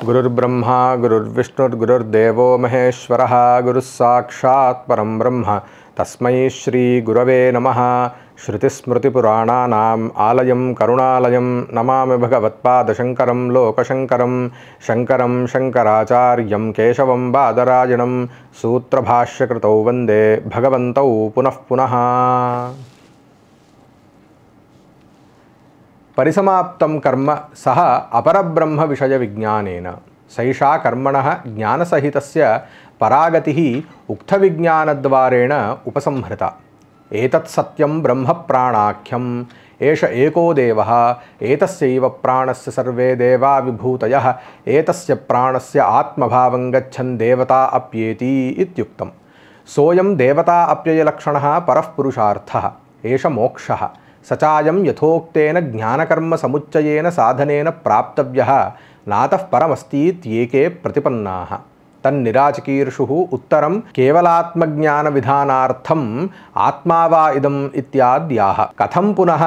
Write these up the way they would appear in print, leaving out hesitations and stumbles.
गुरुर्ब्रह्मा गुरुर्विष्णुर्गुरुर्देवो महेश्वरः गुरुस्साक्षात् परं ब्रह्म तस्मै श्री गुरवे नमः। श्रुतिस्मृतिपुराणानाम् आलयं करुणालयं नमामि भगवत्पादशङ्करं लोकशङ्करं शङ्करं शङ्कराचार्यं केशवं बादरायणं सूत्रभाष्यकृतौ वन्दे भगवन्तौ पुनः पुनः। परिसमाप्तं कर्म सह अपरब्रह्म विषय विज्ञानेन सैषा कर्मणः ज्ञानसहितस्य परागतिः उक्तविज्ञानद्वारेण उपसंहृता। एतत् सत्यं ब्रह्म प्राणाख्यम् एष एको देवः एतस्यैव प्राणस्य सर्वे देवा विभूतयः एतस्य प्राणस्य आत्मभावं गच्छन् देवता अप्येति इत्युक्तम्। सोऽयं देवता अप्ययलक्षणः परः पुरुषार्थः एष मोक्षः स चायं यथोक्तेन ज्ञानकर्म समुच्चयेन साधनेन प्राप्तव्यः नातः परमस्तीत्येके प्रतिपन्नाः। तन्निराचकीर्षुः उत्तरं केवलात्मज्ञानविधानार्थम् आत्मा वा इदम् इत्याद्याः। कथं पुनः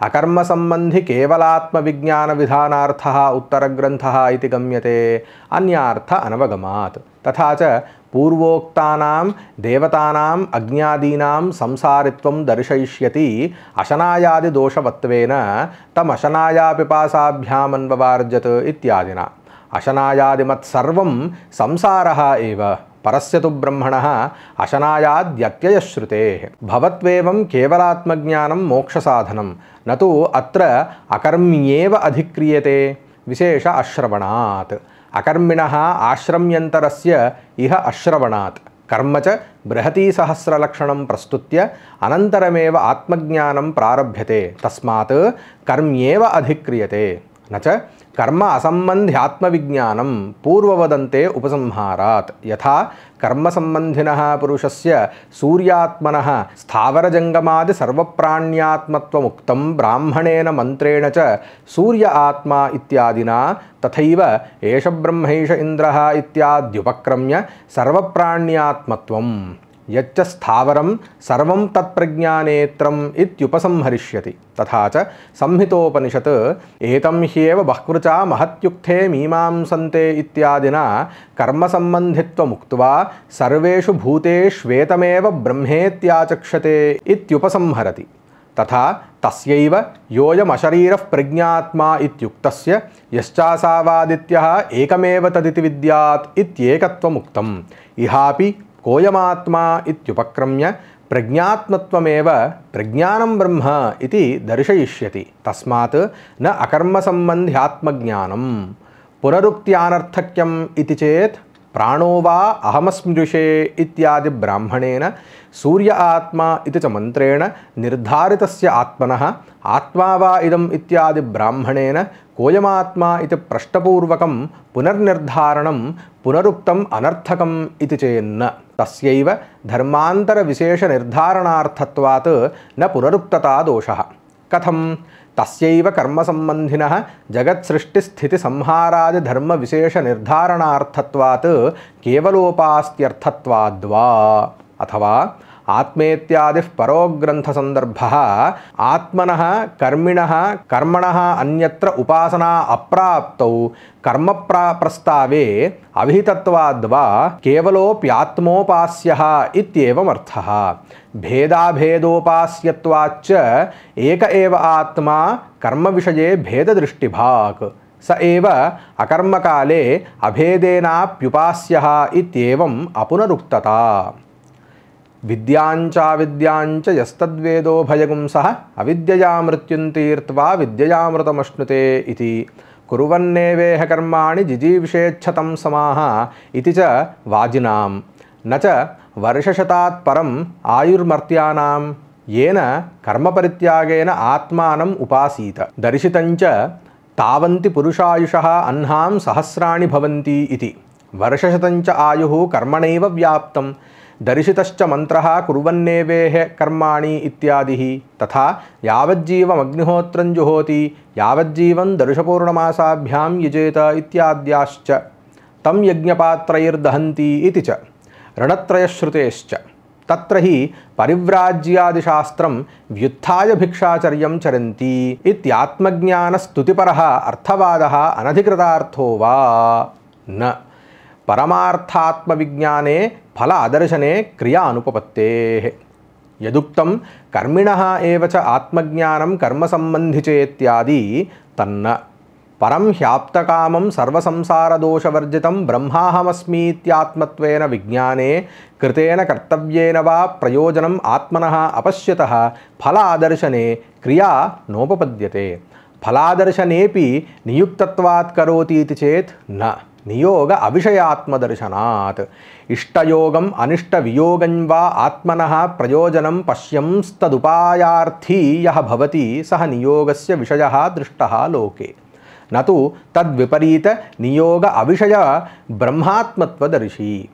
अकर्मसम्बन्धि केवलात्मविज्ञानविधानार्थः उत्तरग्रन्थः इति गम्यते अन्यार्थ अनवगमात्। तथा च पूर्वोक्तानां देवतानाम् अज्ञादीनां संसारित्वं दर्शयिष्यति अशनायादिदोषवत्वेन तमशनायापिपासाभ्यामन्ववार्जत इत्यादिना। अशनायादिमत्सर्वं संसारः एव परस्य तु ब्रह्मणः अशनायाद्यत्ययश्रुतेः भवत्वेवं केवलात्मज्ञानं मोक्षसाधनं न तु अत्र अकर्म्येव अधिक्रियते विशेष अश्रवणात्। अकर्मिणः आश्रम्यन्तरस्य इह अश्रवणात् कर्म च बृहतीसहस्रलक्षणं प्रस्तुत्य अनन्तरमेव आत्मज्ञानं प्रारभ्यते तस्मात् कर्म्येव अधिक्रियते न च कर्म असम्बन्ध्यात्मविज्ञानं पूर्ववदन्ते उपसंहारात्। यथा कर्मसम्बन्धिनः पुरुषस्य सूर्यात्मनः स्थावरजङ्गमादि सर्वप्राण्यात्मत्वमुक्तं ब्राह्मणेन मन्त्रेण च सूर्य आत्मा इत्यादिना तथैव एष ब्रह्मैष इन्द्रः इत्याद्युपक्रम्य सर्वप्राण्यात्मत्वं यच्च स्थावरं सर्वं तत्प्रज्ञानेत्रम् इत्युपसंहरिष्यति। तथा च संहितोपनिषत् एतं ह्येव बह्वृचा महत्युक्ते मीमांसन्ते इत्यादिना कर्मसम्बन्धित्वमुक्त्वा सर्वेषु भूतेष्वेतमेव ब्रह्मेत्याचक्षते इत्युपसंहरति। तथा तस्यैव योऽयमशरीरः प्रज्ञात्मा इत्युक्तस्य यश्चासावादित्यः एकमेव तदिति विद्यात् इत्येकत्वमुक्तम्। इहापि कोऽयमात्मा इत्युपक्रम्य प्रज्ञात्मत्वमेव प्रज्ञानं ब्रह्म इति दर्शयिष्यति। तस्मात् न अकर्मसम्बन्ध्यात्मज्ञानं। पुनरुक्त्यानर्थक्यम् इति चेत् प्राणो वा अहमस्मृशे इत्यादि ब्राह्मणेन सूर्य आत्मा इति च मन्त्रेण निर्धारितस्य आत्मनः आत्मा वा इदम् इत्यादि ब्राह्मणेन कोऽयमात्मा इति प्रश्नपूर्वकं पुनर्निर्धारणं पुनरुक्तम् अनर्थकम् इति चेन्न तस्यैव धर्मान्तरविशेषनिर्धारणार्थत्वात् न पुनरुक्तता दोषः। कथं तस्यैव कर्मसम्बन्धिनः जगत्सृष्टिस्थितिसंहारादि धर्मविशेषनिर्धारणार्थत्वात् केवलोपास्त्यर्थत्वाद्वा। अथवा आत्मेत्यादिः परो ग्रन्थसन्दर्भः आत्मनः कर्मिणः कर्मणः अन्यत्र उपासना अप्राप्तौ कर्म प्रस्तावे अविहितत्वाद्वा केवलोऽप्यात्मोपास्यः इत्येवमर्थः। भेदाभेदोपास्यत्वाच्च एक एव आत्मा कर्मविषये भेददृष्टिभाक् स एव अकर्मकाले अभेदेनाप्युपास्यः इत्येवम् अपुनरुक्तता। विद्यांचाविद्यांच यस्तद्वेदो भयगुंसः अविद्यया मृत्युं तीर्त्वा विद्ययामृतमश्नुते इति कुर्वन्नेवेह कर्माणि जिजीविषेच्छतं समाः इति च वाजिनां न च वर्षशतात् परम् आयुर्मर्त्यानां येन कर्मपरित्यागेन आत्मानम् उपासीत दर्शितञ्च तावन्ति पुरुषायुषः अह्नां सहस्राणि भवन्ति इति। वर्षशतञ्च आयुः कर्मणैव व्याप्तं दर्शितश्च मंत्रः कुर्वन्नेवेह कर्माणि इत्यादिः। तथा यावज्जीवमग्निहोत्रं जुहोति यावज्जीवं दर्शपूर्णमासाभ्यां यजेत इत्याद्याश्च तं यज्ञपात्रैर्दहन्ति इति च ऋणत्रयश्रुतेश्च तत्र हि परिव्राज्यादिशास्त्रं व्युत्थाय भिक्षाचर्यं चरन्ति इत्यात्मज्ञानस्तुतिपरः अर्थवादः अनधिकृतार्थो वा न। परमार्थात्मविज्ञाने फल आदर्शने क्रिया अनुपपत्तेः। यदुक्तं कर्मिणः एव च आत्मज्ञानं कर्मसम्बन्धि चेत्यादि तन्न। परं ह्याप्तकामं सर्वसंसारदोषवर्जितं ब्रह्माहमस्मीत्यात्मत्वेन विज्ञाने कृतेन कर्तव्येन वा प्रयोजनम् आत्मनः अपश्यतः फलादर्शने क्रिया नोपपद्यते। फलादर्शनेपि नियुक्तत्वात् करोति इति चेत् न। नियोग अविषयात्मदर्शनात्। इष्टयोगम् अनिष्टवियोगं वा आत्मनः प्रयोजनं पश्यंस्तदुपायार्थी यः भवति सः नियोगस्य विषयः दृष्टः लोके, न तु तद्विपरीत नियोग अविषय ब्रह्मात्मत्वदर्शी।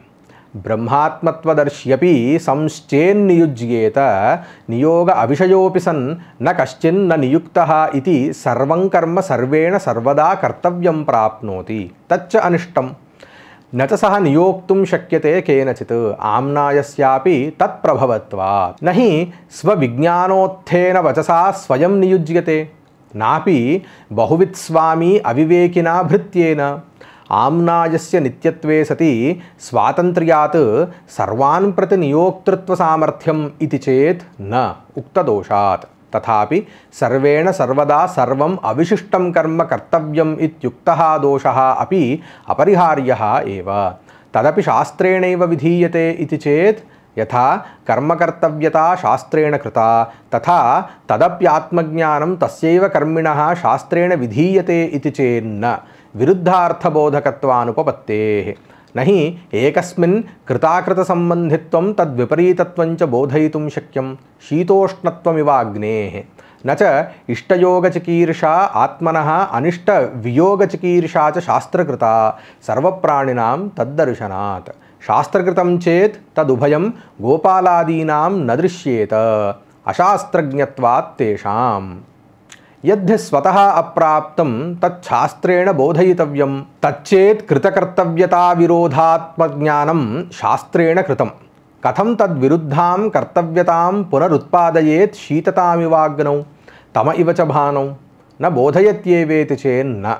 ब्रह्मात्मत्वदर्श्यपि संश्चेन्नियुज्येत नियोग अविषयोऽपि सन् न कश्चिन्न नियुक्तः इति सर्वं कर्म सर्वेण सर्वदा कर्तव्यं प्राप्नोति तच्च अनिष्टं न च सः नियोक्तुं शक्यते केनचित् आम्नायस्यापि तत्प्रभवत्वात्। न हि स्वविज्ञानोत्थेन वचसा स्वयं नियुज्यते नापि बहुवित्स्वामी अविवेकिना भृत्येन। आम्नायस्य नित्यत्वे सति स्वातन्त्र्यात् सर्वान् प्रति नियोक्तृत्वसामर्थ्यम् इति चेत् न उक्तदोषात्। तथापि सर्वेण सर्वदा सर्वम् अविशिष्टं कर्म कर्तव्यम् इत्युक्तः दोषः अपि अपरिहार्यः एव। तदपि शास्त्रेणैव विधीयते इति चेत् यथा कर्मकर्तव्यता शास्त्रेण कृता तथा तदप्यात्मज्ञानं तस्यैव कर्मिणः शास्त्रेण विधीयते इति चेन्न विरुद्धार्थबोधकत्वानुपपत्तेः। न हि एकस्मिन् कृताकृतसम्बन्धित्वं तद्विपरीतत्वं च बोधयितुं शक्यं शीतोष्णत्वमिवाग्नेः। न च इष्टयोगचिकीर्षा आत्मनः अनिष्टवियोगचिकीर्षा च शास्त्रकृता सर्वप्राणिनां तद्दर्शनात्। शास्त्रकृतं चेत् तदुभयं गोपालादीनां न दृश्येत अशास्त्रज्ञत्वात् तेषाम्। यद्धि स्वतः अप्राप्तं तच्छास्त्रेण बोधयितव्यं तच्चेत् कृतकर्तव्यताविरोधात्मज्ञानं शास्त्रेण कृतं। कथं तद्विरुद्धां कर्तव्यतां पुनरुत्पादयेत् शीततामिवाग्नौ तम इव च भानौ। न बोधयत्येवेति चेन्न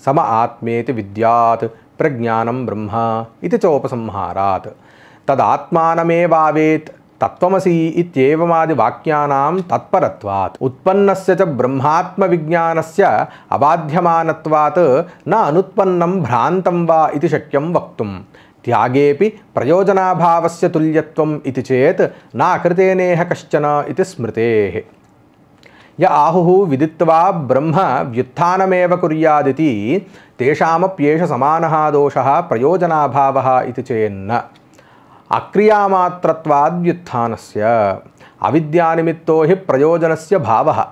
सम आत्मेति विद्यात् प्रज्ञानं ब्रह्म इति चोपसंहारात्। तदात्मानमेवावेत् तत्त्वमसि इत्येवमादिवाक्यानां तत्परत्वात्। उत्पन्नस्य च ब्रह्मात्मविज्ञानस्य अबाध्यमानत्वात् न अनुत्पन्नं भ्रान्तं वा इति शक्यं वक्तुं। त्यागेऽपि प्रयोजनाभावस्य तुल्यत्वम् इति चेत् नाकृतेनेह कश्चन इति स्मृतेः। य आहुः विदित्वा ब्रह्म व्युत्थानमेव कुर्यादिति तेषामप्येष समानः दोषः प्रयोजनाभावः इति चेन्न। अक्रियामात्रत्वाद्व्युत्थानस्य। अविद्यानिमित्तो हि प्रयोजनस्य भावः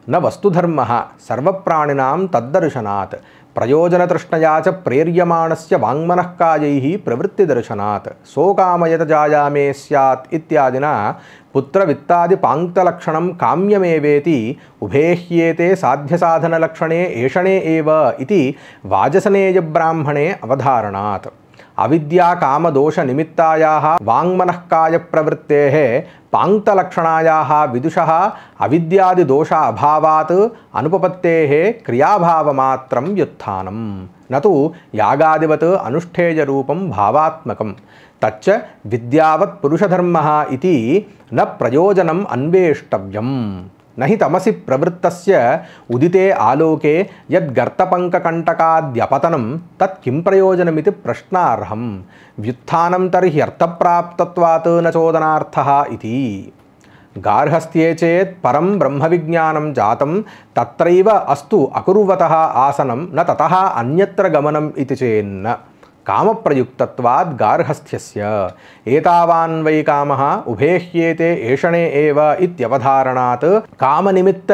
न वस्तुधर्मः सर्वप्राणिनां तद्दर्शनात्। प्रयोजनतृष्णया च प्रेर्यमाणस्य वाङ्मनःकायैः प्रवृत्तिदर्शनात्। सोकामयत जायामे स्यात् इत्यादिना पुत्रवित्तादिपाङ्क्तलक्षणं काम्यमेवेति उभेह्येते साध्यसाधनलक्षणे एषणे एव इति वाजसनेयब्राह्मणे अवधारणात्। अविद्याकामदोषनिमित्तायाः वाङ्मनःकायप्रवृत्तेः पाङ्क्तलक्षणायाः विदुषः अविद्यादिदोषाभावात् अनुपपत्तेः क्रियाभावमात्रं व्युत्थानं न तु यागादिवत् अनुष्ठेयरूपं भावात्मकं। तच्च विद्यावत् पुरुषधर्मः इति न प्रयोजनम् अन्वेष्टव्यम्। न हि तमसि प्रवृत्तस्य उदिते आलोके यद्गर्तपङ्ककण्टकाद्यपतनं तत् किं प्रयोजनमिति प्रश्नार्हं। व्युत्थानं तर्हि अर्थप्राप्तत्वात् न चोदनार्थः इति। गार्हस्थ्ये चेत् परं ब्रह्मविज्ञानं जातं तत्रैव अस्तु अकुर्वतः आसनं न ततः अन्यत्र गमनम् इति चेन्न। कामप्रयुक्तत्वाद् गार्हस्थ्यस्य। एतावान् वै कामः उभेह्येते एषणे एव इत्यवधारणात् कामनिमित्त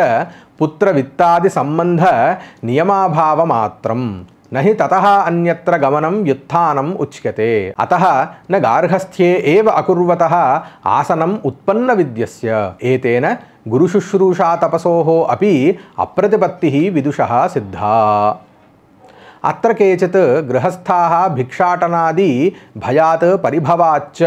पुत्रवित्तादिसम्बन्ध नियमाभावमात्रं न हि ततः अन्यत्र गमनं व्युत्थानम् उच्यते। अतः न गार्हस्थ्ये एव अकुर्वतः आसनम् उत्पन्नविद्यस्य। एतेन गुरुशुश्रूषा तपसोः अपि अप्रतिपत्तिः विदुषः सिद्धा। अत्र केचित् गृहस्थाः भिक्षाटनादि भयात् परिभवाच्च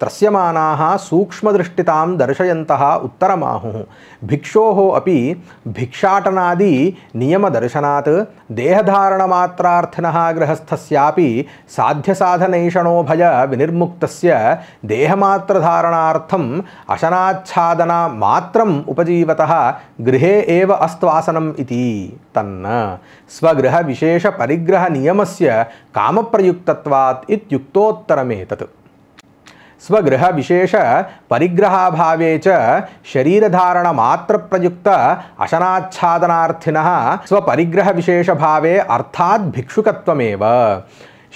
त्रस्यमानाः सूक्ष्मदृष्टितां दर्शयन्तः उत्तरमाहुः। भिक्षोः अपि भिक्षाटनादि नियमदर्शनात् देहधारणमात्रार्थिनः गृहस्थस्यापि साध्यसाधनैषणो भय विनिर्मुक्तस्य देहमात्रधारणार्थम् अशनाच्छादना मात्रम् उपजीवतः गृहे एव अस्त्वासनम् इति तन्न स्वगृह विशेष परिग्रह नियमस्य कामप्रयुक्तत्वात् इत्युक्तोत्तरमेतत्। स्वगृह विशेष परिग्रहाभावे च शरीरधारण मात्र प्रयुक्त अशनाच्छादनार्थिनः स्वपरिग्रह विशेष भावे अर्थात् भिक्षुकत्वमेव।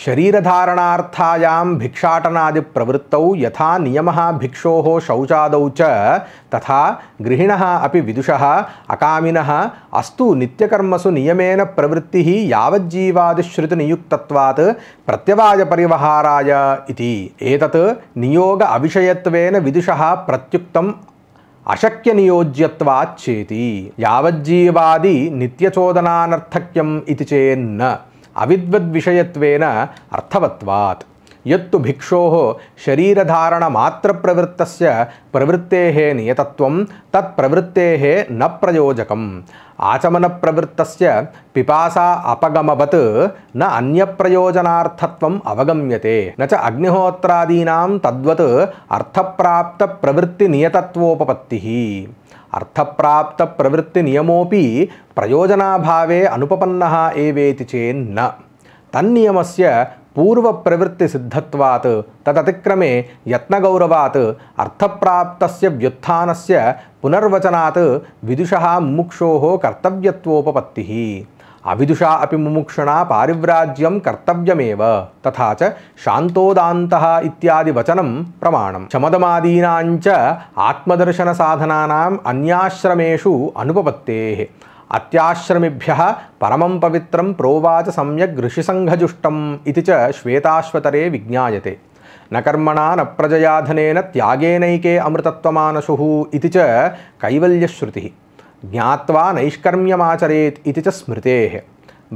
शरीरधारणार्थायां भिक्षाटनादि प्रवृत्तौ यथा नियमः भिक्षोः शौचादौ च तथा गृहिणः अपि विदुषः अकामिनः अस्तु नित्यकर्मसु नियमेन प्रवृत्तिः यावज्जीवादिश्रुतिनियुक्तत्वात् प्रत्यवायपरिवहाराय इति। एतत् नियोग अविषयत्वेन विदुषः प्रत्युक्तम् अशक्यनियोज्यत्वाच्चेति। यावज्जीवादि नित्यचोदनानर्थक्यम् इति चेन्न अविद्वद्विषयत्वेन अर्थवत्वात्। यत्तु भिक्षोः शरीरधारणमात्रप्रवृत्तस्य प्रवृत्तेः नियतत्वं तत्प्रवृत्तेः न प्रयोजकम्। आचमनप्रवृत्तस्य पिपासा अपगमवत् न अन्यप्रयोजनार्थत्वम् अवगम्यते। न च अग्निहोत्रादीनां तद्वत् अर्थप्राप्तप्रवृत्तिनियतत्वोपपत्तिः। अर्थप्राप्तप्रवृत्तिनियमोऽपि प्रयोजनाभावे अनुपपन्नः एवेति चेन्न तन्नियमस्य पूर्वप्रवृत्तिसिद्धत्वात् तदतिक्रमे यत्नगौरवात् अर्थप्राप्तस्य व्युत्थानस्य पुनर्वचनात् विदुषः मुमुक्षोः कर्तव्यत्वोपपत्तिः। अविदुषा अपि मुमुक्षुणा पारिव्राज्यं कर्तव्यमेव। तथा च शान्तोदान्तः इत्यादि वचनं प्रमाणं। शमदमादीनाञ्च आत्मदर्शनसाधनानाम् अन्याश्रमेषु अनुपपत्तेः। अत्याश्रमिभ्यः परमं पवित्रं प्रोवाच सम्यग् ऋषिसङ्घजुष्टम् इति च श्वेताश्वतरे विज्ञायते। न कर्मणा न प्रजया धनेन त्यागेनैके अमृतत्वमानशुः इति च कैवल्यश्रुतिः। ज्ञात्वा नैष्कर्म्यमाचरेत् इति च स्मृतेः।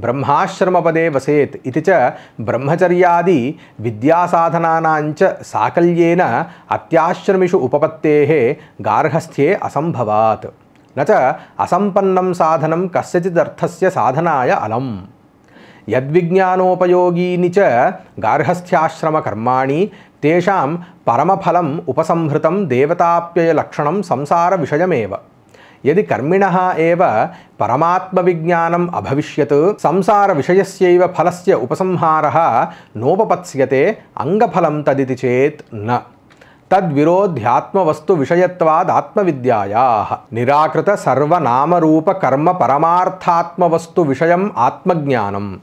ब्रह्माश्रमपदे वसेत् इति च ब्रह्मचर्यादि विद्यासाधनानाञ्च साकल्येन अत्याश्रमिषु उपपत्तेः गार्हस्थ्ये असम्भवात्। न च असम्पन्नं साधनं कस्यचिदर्थस्य साधनाय अलम्। यद्विज्ञानोपयोगीनि च गार्हस्थ्याश्रमकर्माणि तेषां परमफलम् उपसंहृतं देवताप्ययलक्षणं संसारविषयमेव। यदि कर्मिणः एव परमात्मविज्ञानम् अभविष्यत् संसारविषयस्यैव फलस्य उपसंहारः नोपपत्स्यते अङ्गफलं तदिति चेत् न। तद्विरोध्यात्मवस्तुविषयत्वादात्मविद्यायाः। निराकृत सर्वनामरूपकर्म परमार्थात्मवस्तुविषयम् आत्मज्ञानं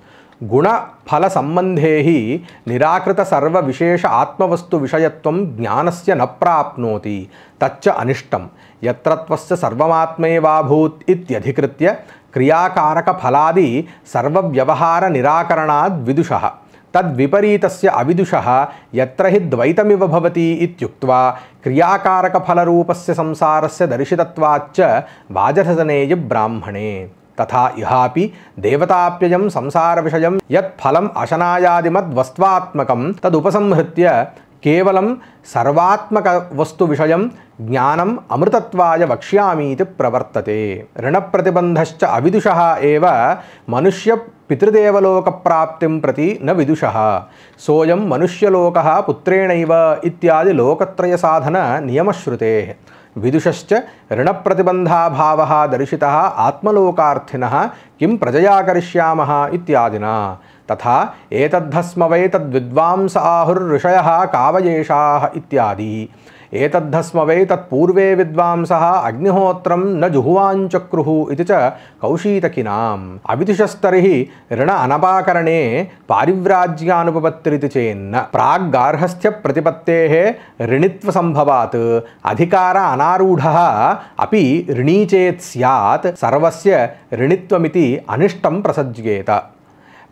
गुणफलसम्बन्धे हि निराकृत सर्वविशेष आत्मवस्तुविषयत्वं ज्ञानस्य न प्राप्नोति तच्च अनिष्टं। यत्रत्वस्य सर्वमात्मैवाभूत् इत्यधिकृत्य क्रियाकारकफलादि सर्वव्यवहारनिराकरणाद् विदुषः तद्विपरीतस्य अविदुषः यत्र हि द्वैतमिव भवति इत्युक्त्वा क्रियाकारकफलरूपस्य संसारस्य दर्शितत्वाच्च वाजसनेय ब्राह्मणे। तथा इहापि देवताप्ययं संसारविषयं यत्फलम् अशनायादिमद्वस्त्वात्मकं तदुपसंहृत्य केवलं सर्वात्मकवस्तुविषयं ज्ञानम् अमृतत्वाय वक्ष्यामीति प्रवर्तते। ऋणप्रतिबन्धश्च अविदुषः एव मनुष्य पितृदेवलोकप्राप्तिं प्रति न विदुषः। सोऽयं मनुष्यलोकः पुत्रेणैव इत्यादि लोकत्रयसाधन नियमश्रुतेः। विदुषश्च ऋणप्रतिबन्धाभावः दर्शितः आत्मलोकार्थिनः किं प्रजया करिष्यामः इत्यादिना। तथा एतद्धस्म वै तद्विद्वांस आहुर्ऋषयः कावयेषाः इत्यादि। एतद्धस्म वै तत्पूर्वे विद्वांसः अग्निहोत्रं न जुहुवाञ्चक्रुः इति च कौशीतकिनाम्। अविदुषस्तर्हि ऋण अनपाकरणे पारिव्राज्यानुपपत्तिरिति चेन्न प्राग्गार्हस्थ्यप्रतिपत्तेः ऋणित्वसम्भवात् अधिकार अनारूढः अपि ऋणी चेत् स्यात् सर्वस्य ऋणित्वमिति अनिष्टं प्रसज्येत।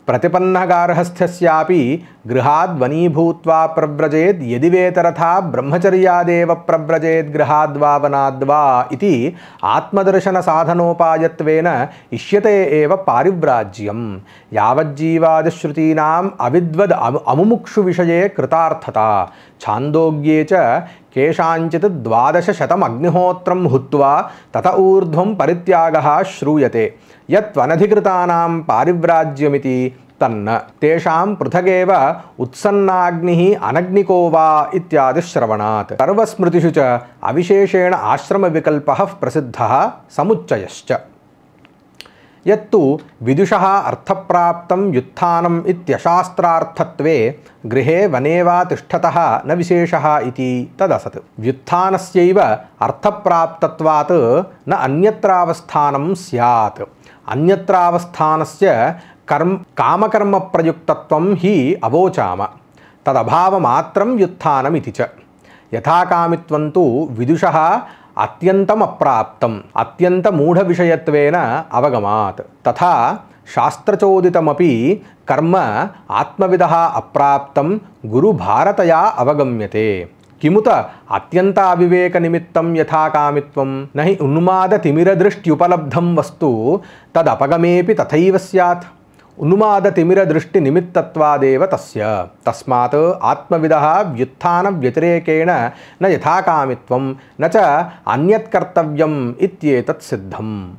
प्रतिपन्नगार्हस्थ्यस्यापि गृहाद्वनीभूत्वा प्रव्रजेद् यदि वेतरथा ब्रह्मचर्यादेव प्रव्रजेद् गृहाद्वा वनाद्वा इति आत्मदर्शनसाधनोपायत्वेन इष्यते एव पारिव्राज्यं। यावज्जीवादिश्रुतीनाम् अविद्वद् अमुमुक्षुविषये कृतार्थता। छान्दोग्ये च केषाञ्चित् 1200 अग्निहोत्रं हुत्वा तत ऊर्ध्वं परित्यागः श्रूयते। यत्त्वनधिकृतानां पारिव्राज्यमिति तन्न तेषां पृथगेव उत्सन्नाग्निः अनग्निको वा इत्यादि श्रवणात्। सर्वस्मृतिषु च अविशेषेण आश्रमविकल्पः प्रसिद्धः समुच्चयश्च। यत्तु विदुषः अर्थप्राप्तं व्युत्थानम् इत्यशास्त्रार्थत्वे गृहे वने वा तिष्ठतः न विशेषः इति तदसत्। व्युत्थानस्यैव अर्थप्राप्तत्वात् न अन्यत्रावस्थानं स्यात्। अन्यत्रावस्थानस्य कामकर्मप्रयुक्तत्वं हि अवोचाम। तदभावमात्रं व्युत्थानमिति च। यथाकामित्वं तु विदुषः अत्यन्तम् अप्राप्तम् अत्यन्तमूढविषयत्वेन अवगमात्। तथा शास्त्रचोदितमपि कर्म आत्मविदः अप्राप्तं गुरुभारतया अवगम्यते। किमुत अत्यन्ताविवेकनिमित्तं यथाकामित्वं न हि उन्मादतिमिरदृष्ट्युपलब्धं वस्तु तदपगमेपि तथैव स्यात्। उन्मादतिमिरदृष्टिनिमित्तत्वादेव तस्य। तस्मात् आत्मविदः व्युत्थानव्यतिरेकेण न यथाकामित्वं न च अन्यत्कर्तव्यम् इत्येतत् सिद्धम्।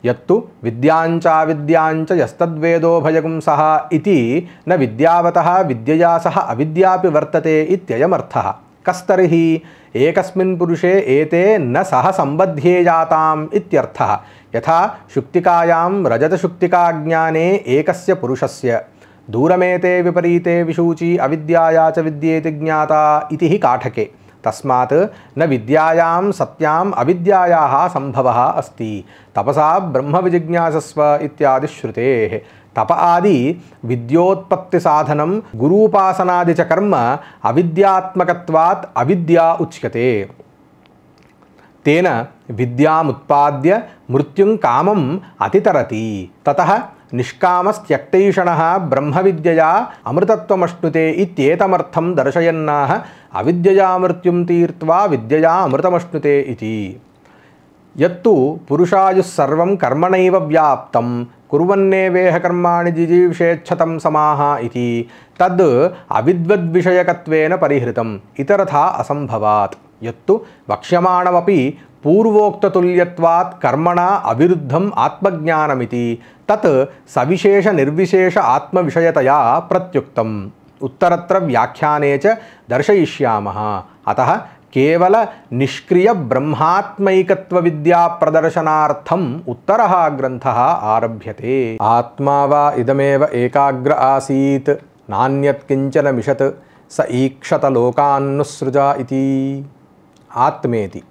यत्तु विद्याञ्चाविद्याञ्च यस्तद्वेदोभयगुंसः इति न विद्यावतः विद्यया सह अविद्यापि वर्तते इत्ययमर्थः। कस्तर्हि एकस्मिन् पुरुषे एते न सह सम्बध्येयाताम् इत्यर्थः। यथा शुक्तिकायां रजतशुक्तिकाज्ञाने एकस्य पुरुषस्य दूरमेते विपरीते विशूची अविद्याया च विद्येति ज्ञाता इति हि काठके। तस्मात् न विद्यायां सत्याम् अविद्यायाः संभवः अस्ति। तपसा ब्रह्मविजिज्ञासस्व इत्यादि श्रुतेः। तप आदि विद्योत्पत्तिसाधनं गुरूपासनादि च कर्म अविद्यात्मकत्वात् अविद्या उच्यते। तेन विद्यामुत्पाद्य मृत्युं कामम् अतितरति। ततः निष्कामस्त्यक्तैषणः ब्रह्मविद्यया अमृतत्वमश्नुते इत्येतमर्थं दर्शयन्नाह अविद्यया मृत्युं तीर्त्वा विद्यया अमृतमश्नुते इति। यत्तु पुरुषायुः सर्वं कर्मणैव व्याप्तं कुर्वन्नेवेह कर्माणि जिजीविषेच्छतं समाः इति तद् अविद्वद्विषयकत्वेन परिहृतम् इतरथा असम्भवात्। यत्तु वक्ष्यमाणमपि पूर्वोक्ततुल्यत्वात् कर्मणा अविरुद्धम् आत्मज्ञानमिति तत् सविशेष निर्विशेष आत्मविषयतया प्रत्युक्तम्। उत्तरत्र व्याख्याने च दर्शयिष्यामः। अतः केवल निष्क्रिय ब्रह्मात्मैकत्व विद्या प्रदर्शनार्थम् उत्तरः ग्रन्थः आरभ्यते। आत्मा वा इदमेव एकाग्र आसीत् नान्यत् किंचन मिषत् स ईक्षत लोकान्नुसृजा इति। आत्मेति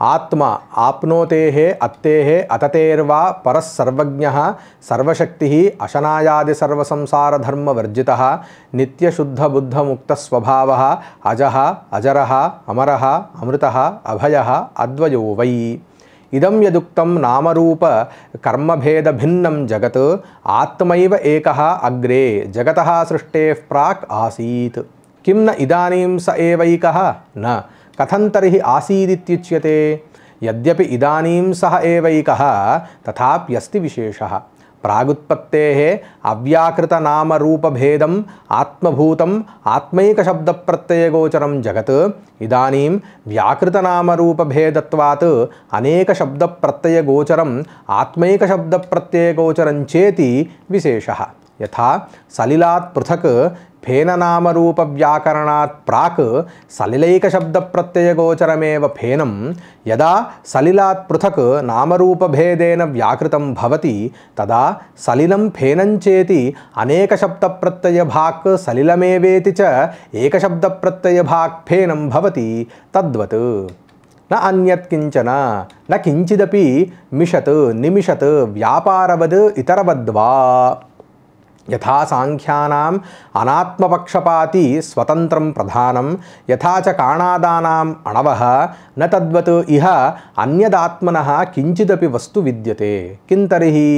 आत्मा आपनोतेः अत्तेः अततेर्वा परः सर्वज्ञः सर्वशक्तिः अशनायादि सर्वसंसारधर्मवर्जितः नित्यशुद्धबुद्धमुक्तस्वभावः अजः अजरः अमरः अमृतः अभयः अद्वयो वै। इदं यदुक्तं नामरूप कर्मभेदभिन्नं जगत् आत्मैव एकः अग्रे जगतः सृष्टेः प्राक् आसीत्। किं न इदानीं स एवैकः न कथं तर्हि आसीदित्युच्यते। यद्यपि इदानीं सः एवैकः तथाप्यस्ति विशेषः। प्रागुत्पत्तेः अव्याकृतनामरूपभेदम् आत्मभूतम् आत्मैकशब्दप्रत्ययगोचरं जगत् इदानीं व्याकृतनामरूपभेदत्वात् अनेकशब्दप्रत्ययगोचरम् आत्मैकशब्दप्रत्ययगोचरं चेति विशेषः। यथा सलिलात् पृथक् फेननामरूपव्याकरणात् प्राक् सलिलैकशब्दप्रत्ययगोचरमेव फेनं यदा सलिलात् पृथक् नामरूपभेदेन व्याकृतं भवति तदा सलिलं फेनं चेति अनेकशब्दप्रत्ययभाक् सलिलमेवेति च एकशब्दप्रत्ययभाक् फेनं भवति। तद्वत् न अन्यत् किंचन न किंचिदपि मिषत् निमिषत् व्यापारवद् इतरवद्वा। यथा सांख्यानाम् अनात्मपक्षपाती स्वतंत्रं प्रधानं यथा च काणादानाम् अणवः न तद्वत् इह अन्यदात्मनः किंचिदपि वस्तु विद्यते किं तर्हि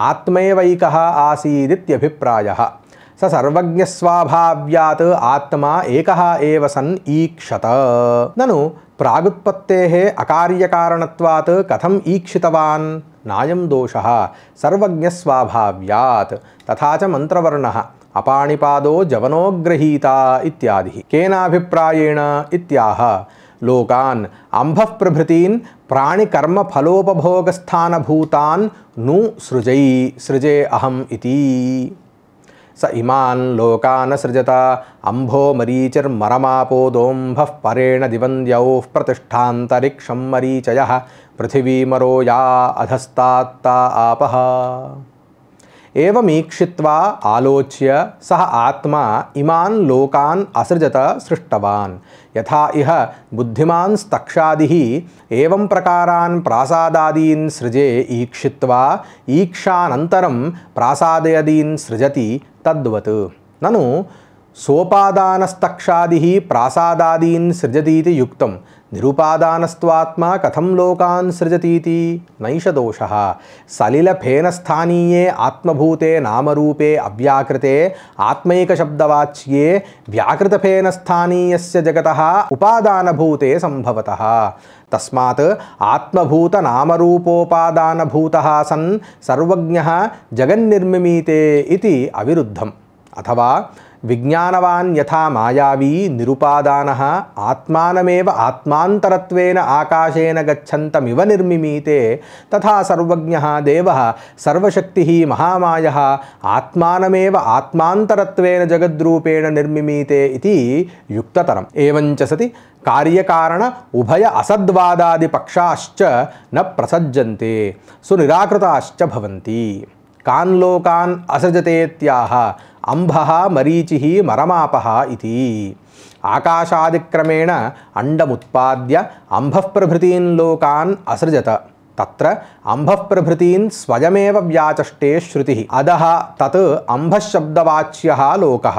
आत्मैवैकः आसीदित्यभिप्रायः स सर्वज्ञस्वाभाव्यात् आत्मा एकः एव सन् ईक्षत ननु प्रागुत्पत्तेः अकार्यकारणत्वात् कथम् ईक्षितवान् नायं दोषः सर्वज्ञस्वाभाव्यात् तथा च मंत्रवर्णः अपाणिपादो जवनो गृहीता इत्यादि केनाभिप्रायेण इत्याह लोकान् अंभः प्रभृतीन् प्राणिकर्म फलोपभोगस्थानभूतान् नु सृजे अहम् इति स इमान् लोकान् सृजत अंभो मरीचिर्मरमापो दोम्भः परेण दिवन्द्यौः प्रतिष्ठान्तरिक्षं मरीचयः पृथिवीमरो या अधस्तात्ता आपः एवमीक्षित्वा आलोच्य सः आत्मा इमान् लोकान् असृजत सृष्टवान् यथा इह बुद्धिमांस्तक्षादिः एवं प्रकारान् प्रासादादीन् सृजे ईक्षित्वा ईक्षानन्तरं प्रासादयदीन् सृजति तद्वत् ननु सोपादानस्तक्षादिः प्रासादादीन् सृजतीति युक्तं निरुपादानस्त्वात्मा कथं लोकान् सृजतीति नैष दोषः सलिलफेनस्थानीये आत्मभूते नामरूपे अव्याकृते आत्मैकशब्दवाच्ये व्याकृतफेनस्थानीयस्य जगतः उपादानभूते संभवतः तस्मात् आत्मभूतनामरूपोपादानभूतः सन् सर्वज्ञः जगन्निर्मिमीते इति अविरुद्धम् अथवा विज्ञानवान् यथा मायावी निरुपादानः आत्मानमेव आत्मान्तरत्वेन आकाशेन गच्छन्तमिव निर्मिमीते तथा सर्वज्ञः देवः सर्वशक्तिः महामायः आत्मानमेव आत्मान्तरत्वेन जगद्रूपेण निर्मिमीते इति युक्ततरम् एवञ्च सति कार्यकारण उभय असद्वादादिपक्षाश्च न प्रसज्जन्ते सुनिराकृताश्च भवन्ति कान् लोकान् असृजतेत्याह अंभः मरीचिः मरमापः इति आकाशादिक्रमेण अंडमुत्पाद्य अंभः प्रभृतीन् लोकान् असृजत तत्र अंभः प्रभृतीन् स्वयमेव व्याचष्टे श्रुतिः अदः तत् अंभः शब्दवाच्यः लोकः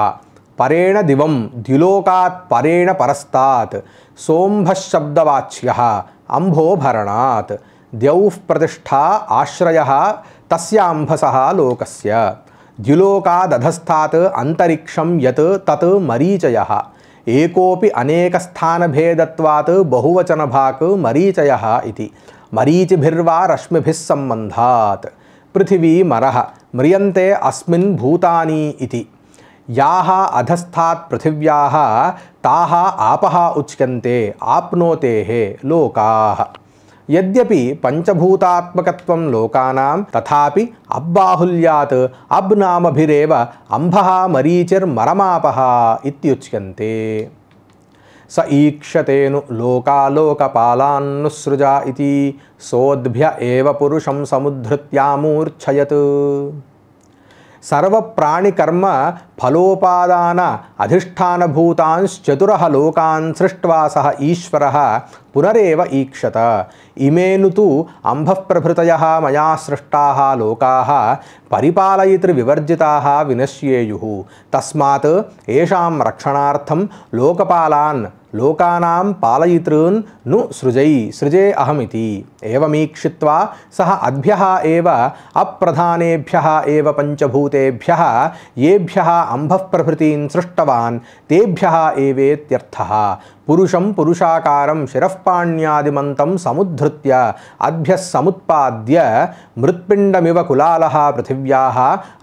परेण दिवं द्युलोकात् परेण परस्तात् सोऽम्भः शब्दवाच्यः अंभोभरणात् द्यौः प्रतिष्ठा आश्रयः तस्यांभसः लोकस्य द्युलोकादधस्तात् अंतरिक्षं यत् तत् मरीचयः एकोपि अनेकस्थानभेदत्वात् बहुवचनभाक् मरीचयः इति मरीचिभिर्वा रश्मिभिः सम्बन्धात् पृथिवी मरः म्रियन्ते अस्मिन् भूतानि इति याः अधस्तात् पृथिव्याः ताः आपः उच्यन्ते आप्नोतेः लोकाः यद्यपि पंचभूतात्मकत्वं लोकानां तथापि अब्बाहुल्यात् अब् नामभिरेव अंभः मरीचिर्मरमापः इत्युच्यन्ते स ईक्षतेनु लोकालोकपालान्नुसृजा इति सोऽद्भ्य एव पुरुषं समुद्धृत्यामूर्च्छयत् सर्वप्राणिकर्म फलोपादान अधिष्ठानभूतांश्चतुरः लोकान् सृष्ट्वा सः ईश्वरः पुनरेव ईक्षत इमेनु तु अंभः प्रभृतयः मया सृष्टाः लोकाः परिपालयितृविवर्जिताः विनश्येयुः तस्मात् येषां रक्षणार्थं लोकपालान् लोकानां पालयितॄन् नु सृजे अहमिति एवमीक्षित्वा सः अद्भ्यः एव अप्रधानेभ्यः एव पंचभूतेभ्यः येभ्यः अंभः प्रभृतीन् सृष्टवान् तेभ्यः एवेत्यर्थः पुरुषं पुरुषाकारं शिरःपाण्यादिमन्तं समुद्धृत्य अद्भ्यः समुत्पाद्य मृत्पिण्डमिव कुलालः पृथिव्याः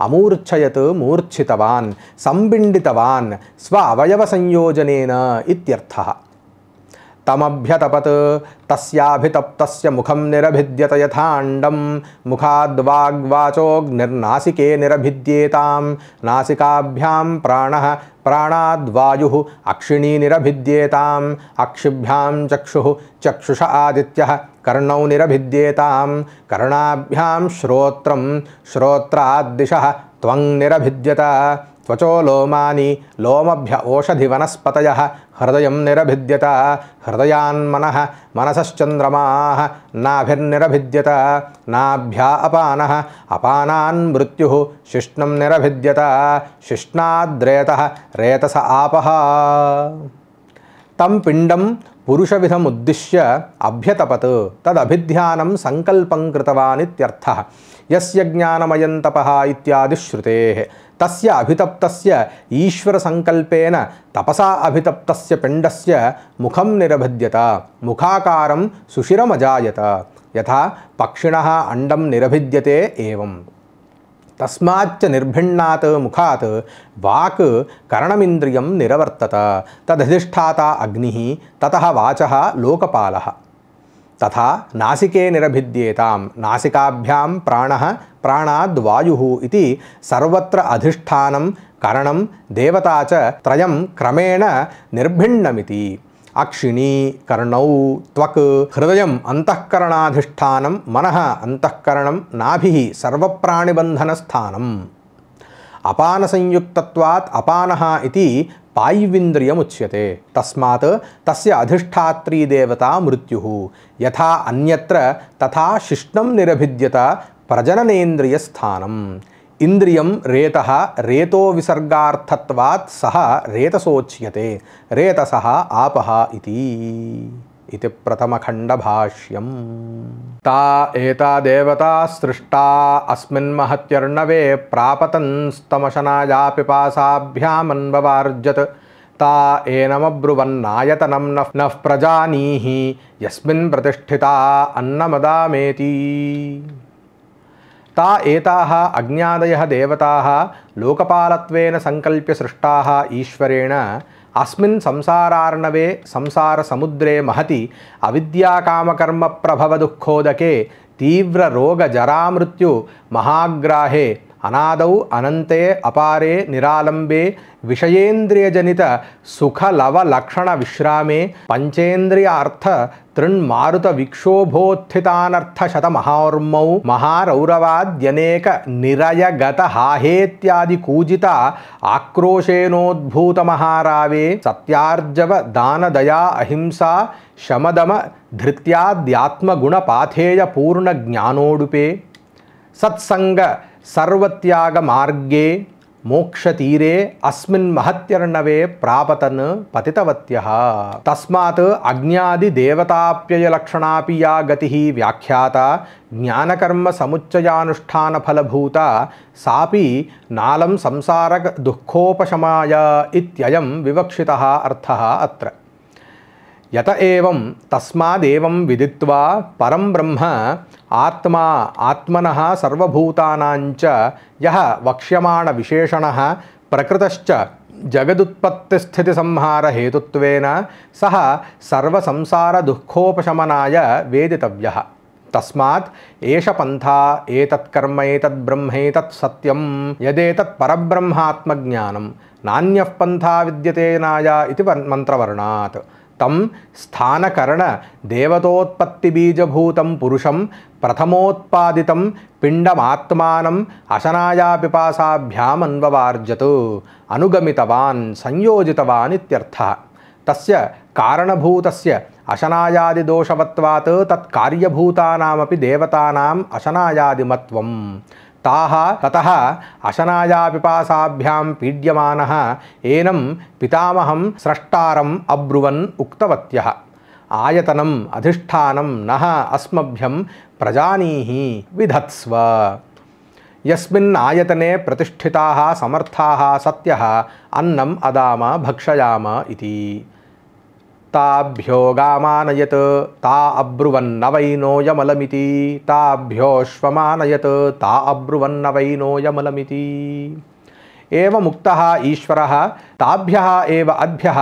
अमूर्च्छयत् मूर्च्छितवान् संबिण्डितवान् स्व अवयवसंयोजनेन इत्यर्थः तमभ्यतपत् तस्याभितप्तस्य मुखं निरभिद्यत यथाण्डं मुखाद्वाग्वाचोऽग्निर्नासिके निरभिद्येतां नासिकाभ्यां प्राणः प्राणाद्वायुः अक्षिणी निरभिद्येताम् अक्षिभ्यां चक्षुः चक्षुष आदित्यः कर्णौ निरभिद्येतां कर्णाभ्यां श्रोत्रं श्रोत्राद्दिशः त्वं निरभिद्यत त्वचो लोमानि लोमभ्य ओषधिवनस्पतयः हृदयं निरभिद्यत हृदयान्मनः मनसश्चन्द्रमाः नाभिर्निरभिद्यत नाभ्या अपानः अपानान् मृत्युः शिष्णं निरभिद्यत शिष्णाद्रेतः रेतस आपः तं पिण्डं पुरुषविधमुद्दिश्य अभ्यतपत् तदभिध्यानं संकल्पं कृतवान् इत्यर्थः यस्य ज्ञानमयं तपः इत्यादि श्रुतेः तस्य अभितप्तस्य ईश्वर संकल्पेन तपसा अभितप्तस्य पिण्डस्य मुखं निरभिद्यत मुखाकारं सुशिरमजायत यथा पक्षिणः अंडं निरभिद्यते एवं तस्माच्च निर्भिन्नात् मुखात् वाक् कर्णमिन्द्रियं निरवर्तत तदधिष्ठाता अग्निः ततः वाचः लोकपालः तथा नासिके निरभिद्येतां नासिकाभ्यां प्राणः प्राणाद् वायुः इति सर्वत्र अधिष्ठानं करणं देवता च त्रयं क्रमेण निर्भिन्नमिति अक्षिणी कर्णौ त्वक् हृदयम् अंतःकरणाधिष्ठानं मनः अंतःकरणं नाभिः सर्वप्राणिबन्धनस्थानम् अपानसंयुक्तत्वात् अपानः इति पाय्विन्द्रियमुच्यते तस्मात् तस्य अधिष्ठात्री देवता मृत्युः यथा अन्यत्र तथा शिष्णं निरभिद्यत प्रजननेन्द्रियस्थानम् इंद्रियं रेतः रेतो विसर्गार्थत्वात् सः रेतसोच्यते रेतसः आपः इति प्रथमखण्डभाष्यम् ता एता देवता सृष्टा अस्मिन् महत्यर्णवे प्रापतंस्तमशनाया पिपासाभ्यामन्ववार्जत ता एनमब्रुवन्नायतनं नः प्रजानीहि यस्मिन् प्रतिष्ठिता अन्नमदामेति ता एताः अज्ञादयः देवताः लोकपालत्वेन संकल्प्य सृष्टाः ईश्वरेण अस्मिन् संसारार्णवे संसारसमुद्रे महति अविद्याकामकर्मप्रभवदुःखोदके तीव्ररोगजरामृत्यु महाग्राहे अनादौ अनन्ते अपारे निरालम्बे विषयेन्द्रियजनित सुखलवलक्षण विश्रामे पंचेन्द्रियार्थ तृण्मारुत विक्षोभोत्थितानर्थशतमहार्मौ महारौरवाद्यनेक निरयगत हाहेत्यादि कूजिता आक्रोशेनोद्भूत महारावे सत्यार्जव दान दया अहिंसा शमदम धृत्याद्यात्मगुणपाथेय पूर्ण ज्ञानोडुपे सत्संग सर्वत्याग मार्गे मोक्षतीरे अस्मिन् महत्यर्णवे प्रापतन् पतितवत्यः तस्मात् अज्ञादि देवताप्ययलक्षणापि या गतिः व्याख्याता ज्ञानकर्म समुच्चयानुष्ठान फलभूता सापि नालं संसारक दुःखोपशमाय इत्ययं विवक्षितः अर्थः अत्र यत एवं तस्मादेवं विदित्वा परं ब्रह्म आत्मा आत्मनः सर्वभूतानांच यः वक्ष्यमाण विशेषणः प्रकृतश्च जगदुत्पत्तिस्थितिसंहार हेतुत्वेन सः सर्वसंसार दुःखोपशमनाय वेदितव्यः तस्मात् एष पंथा एतत् कर्म एतत् ब्रह्म एतत् सत्यं यदेतत् परब्रह्मात्मज्ञानं नान्यः पंथा विद्यते नाय इति मंत्रवर्णात् तं स्थानकरण देवतोत्पत्तिबीजभूतं पुरुषं प्रथमोत्पादितं पिण्डमात्मानम् अशनाया पिपासाभ्यामन्ववार्जत अनुगमितवान् संयोजितवान् इत्यर्थः तस्य कारणभूतस्य अशनायादिदोषवत्वात् तत्कार्यभूतानामपि देवतानाम् अशनायादिमत्वं ताः ततः अशनाया पिपासाभ्यां पीड्यमानः एनं पितामहं स्रष्टारम् अब्रुवन् उक्तवत्यः आयतनम् अधिष्ठानं नः अस्मभ्यं प्रजानीहि विधत्स्व यस्मिन् आयतने प्रतिष्ठिताः समर्थाः सत्यः अन्नम् अदाम भक्षयाम इति ताभ्यो गामानयत ता अब्रुवन्न वैनोयमलमिति ताभ्योऽश्वमानयत ता अब्रुवन्न वैनोयमलमिति एवमुक्तः ईश्वरः ताभ्यः एव अद्भ्यः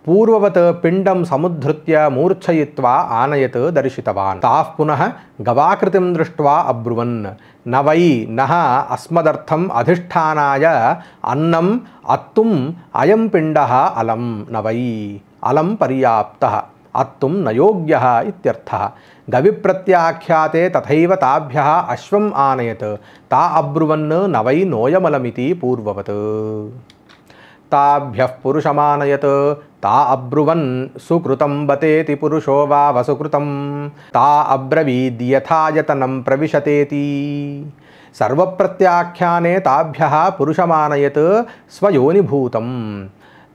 पूर्ववत् पिण्डं समुद्धृत्य मूर्छयित्वा आनयत् दर्शितवान् ताः पुनः गवाकृतिं दृष्ट्वा अब्रुवन् न वै नः अस्मदर्थम् अधिष्ठानाय अन्नम् अत्तुम् अयं पिण्डः अलं न वै अलं पर्याप्तः अत्तुं न योग्यः इत्यर्थः। गविप्रत्याख्याते तथैव ताभ्यः अश्वम् आनयत् ता अब्रुवन् न वै नोयमलमिति पूर्ववत्। ताभ्यः पुरुषमानयत् ता अब्रुवन् सुकृतं बतेति पुरुषो वा वसुकृतं ता अब्रवीद्यथायतनं प्रविशतेति। सर्वप्रत्याख्याने ताभ्यः पुरुषमानयत् स्वयोनिभूतं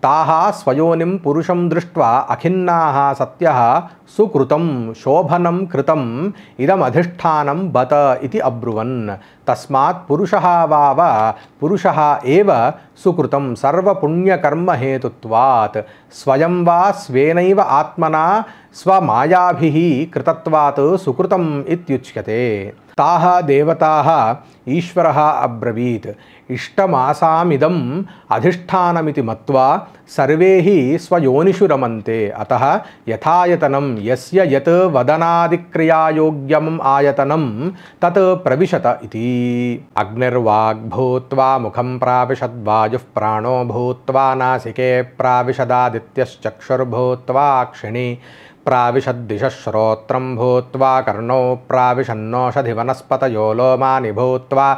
ताः स्वयोनिं पुरुषं दृष्ट्वा अखिन्नाः सत्यः सुकृतं शोभनं कृतम् इदमधिष्ठानं बत इति अब्रुवन्। तस्मात् पुरुषः वाव पुरुषः एव सुकृतं सर्वपुण्यकर्महेतुत्वात् स्वयं वा स्वेनैव आत्मना स्वमायाभिः कृतत्वात् सुकृतम् इत्युच्यते। ताः देवताः ईश्वरः अब्रवीत् इष्टमासामिदम् अधिष्ठानमिति मत्वा सर्वे हि स्वयोनिषु रमन्ते अतः यथायतनं यस्य यत् वदनादिक्रियायोग्यम् आयतनं तत् प्रविशत इति। अग्निर्वाग्भूत्वा मुखं प्राविशद्वायुः प्राणो भूत्वा नासिके प्राविशदादित्यश्चक्षुर्भूत्वा अक्षिणी प्राविशद्दिशः श्रोत्रं भूत्वा कर्णौ प्राविशन्नोषधिवनस्पतयो लोमानि भूत्वा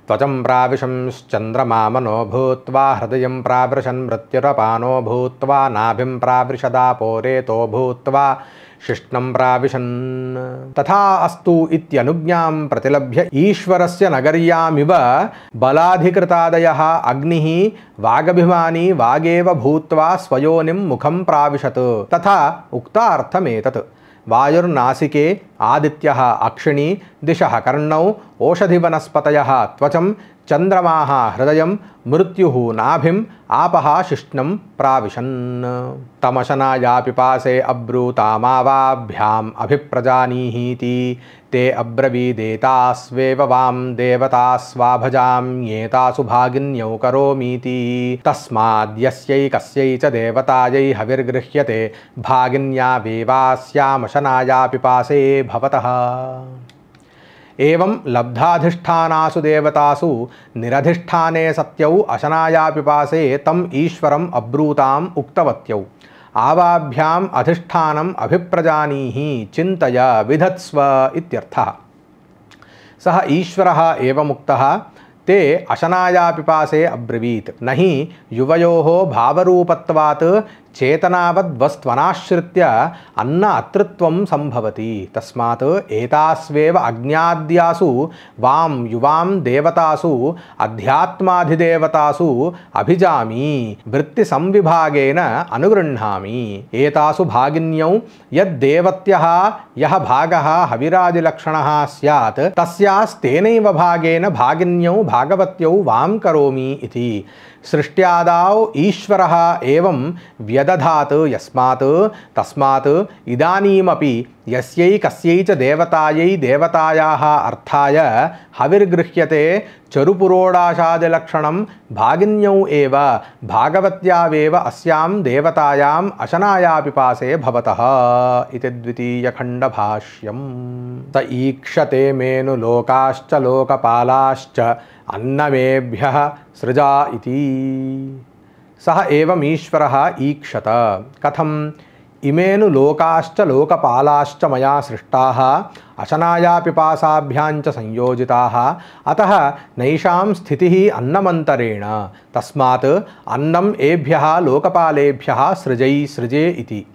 त्वचं प्राविशंश्चन्द्रमा मनो भूत्वा हृदयं प्राविशन् मृत्युरपानो भूत्वा नाभिं प्राविशदापोरेतो भूत्वा शिष्णं प्राविशन्। तथा अस्तु इत्यनुज्ञां प्रतिलभ्य ईश्वरस्य नगर्यामिव बलाधिकृतादयः अग्निः वागभिमानी वागेव भूत्वा स्वयोनिं मुखं प्राविशत् तथा उक्तार्थमेतत्। वायुर्नासिके आदित्यः अक्षिणी दिशः कर्णौ ओषधिवनस्पतयः त्वचं चन्द्रमाः हृदयं मृत्युः नाभिम् आपः शिष्णं प्राविशन्। तमशनाया पिपासे अब्रूतामावाभ्याम् अभिप्रजानीहीति ते अब्रवीदेतास्वेव वां देवतास्वाभजाम्येतासु भागिन्यौ करोमीति। तस्माद्यस्यै कस्यै च देवतायै हविर्गृह्यते भागिन्या वेवास्यामशनाया पिपासे भवतः। एवं लब्धाधिष्ठानासु देवतासु निरधिष्ठाने सत्यौ अशनाया पिपासे तम ईश्वरम् अब्रूताम् उक्तवत्यौ। आवाभ्याम् अधिष्ठानम् अभिप्रजानीहि चिन्तय विधत्स्व इत्यर्थः। सः ईश्वरः एवमुक्तः ते अशनाया पिपासे अब्रवीत् न हि युवयोः भावरूपत्वात् चेतनावद्वस्त्वनाश्रित्य अन्न अतृत्वं संभवति। तस्मात् एतास्वेव अज्ञाद्यासु वां युवां देवतासु अध्यात्माधिदेवतासु अभिजामि वृत्तिसंविभागेन अनुगृह्णामि। एतासु भागिन्यौ यद्देवत्यः यः भागः हविरादिलक्षणः स्यात् तस्यास्तेनैव भागेन भागिन्यौ भागवत्यौ वां करोमि इति। सृष्ट्यादौ ईश्वरः एवं व्यदधात् यस्मात् तस्मात् इदानीमपि यस्यै कस्यै च देवतायै देवतायाः अर्थाय हविर्गृह्यते चरुपुरोडाशादिलक्षणं भागिन्यौ एव भागवत्यावेव अस्यां देवतायाम् अशनाया पिपासे भवतः इति द्वितीयखण्डभाष्यम्। त ईक्षते मेनु लोकाश्च लोकपालाश्च अन्नमेभ्यः सृजा इति। सः एवं ईश्वरः ईक्षत कथम् इमेनु लोकाश्च लोकपालाश्च मया सृष्टाः अशनाया पिपासाभ्यां च संयोजिताः अतः नैषां स्थितिः अन्नमन्तरेण तस्मात् अन्नम् एभ्यः लोकपालेभ्यः सृजे इति।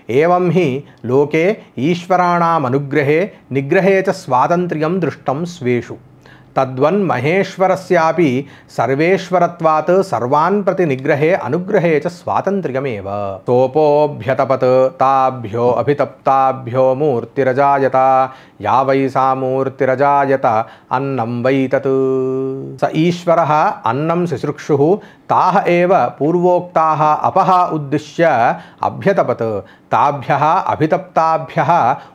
एवं हि लोके ईश्वराणामनुग्रहे निग्रहे च स्वातन्त्र्यं दृष्टं स्वेषु। तद्वन्महेश्वरस्यापि सर्वेश्वरत्वात् सर्वान् प्रति निग्रहे अनुग्रहे च स्वातन्त्र्यमेव। तोपोऽभ्यतपत् ताभ्यो अभितप्ताभ्यो मूर्तिरजायत या वै सा मूर्तिरजायत अन्नं वै तत्। स ईश्वरः अन्नं सिसृक्षुः ताः एव पूर्वोक्ताः अपः उद्दिश्य अभ्यतपत् ताभ्यः अभितप्ताभ्यः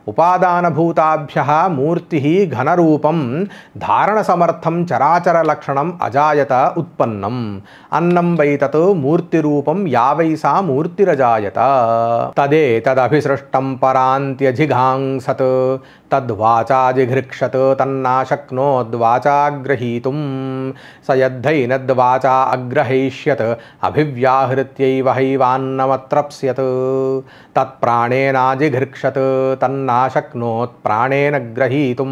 उपादानभूताभ्यः मूर्तिः घनरूपं धारणसमर्थं चराचरलक्षणम् अजायत उत्पन्नम् अन्नं वै तत् मूर्तिरूपं या वै सा मूर्तिरजायत। तदेतदभिसृष्टं परान्त्यजिघांसत् तद्वाचाजिघृक्षत तन्नाशक्नोद्वाचा ग्रहीतुं स यद्धैनद्वाचा अग्रहै तदाग्रहैष्यत् अभिव्याहृत्यैव हैवान्नमत्रप्स्यत् तत्प्राणेनाजिघृक्षत् तन्नाशक्नोत् प्राणेन ग्रहीतुं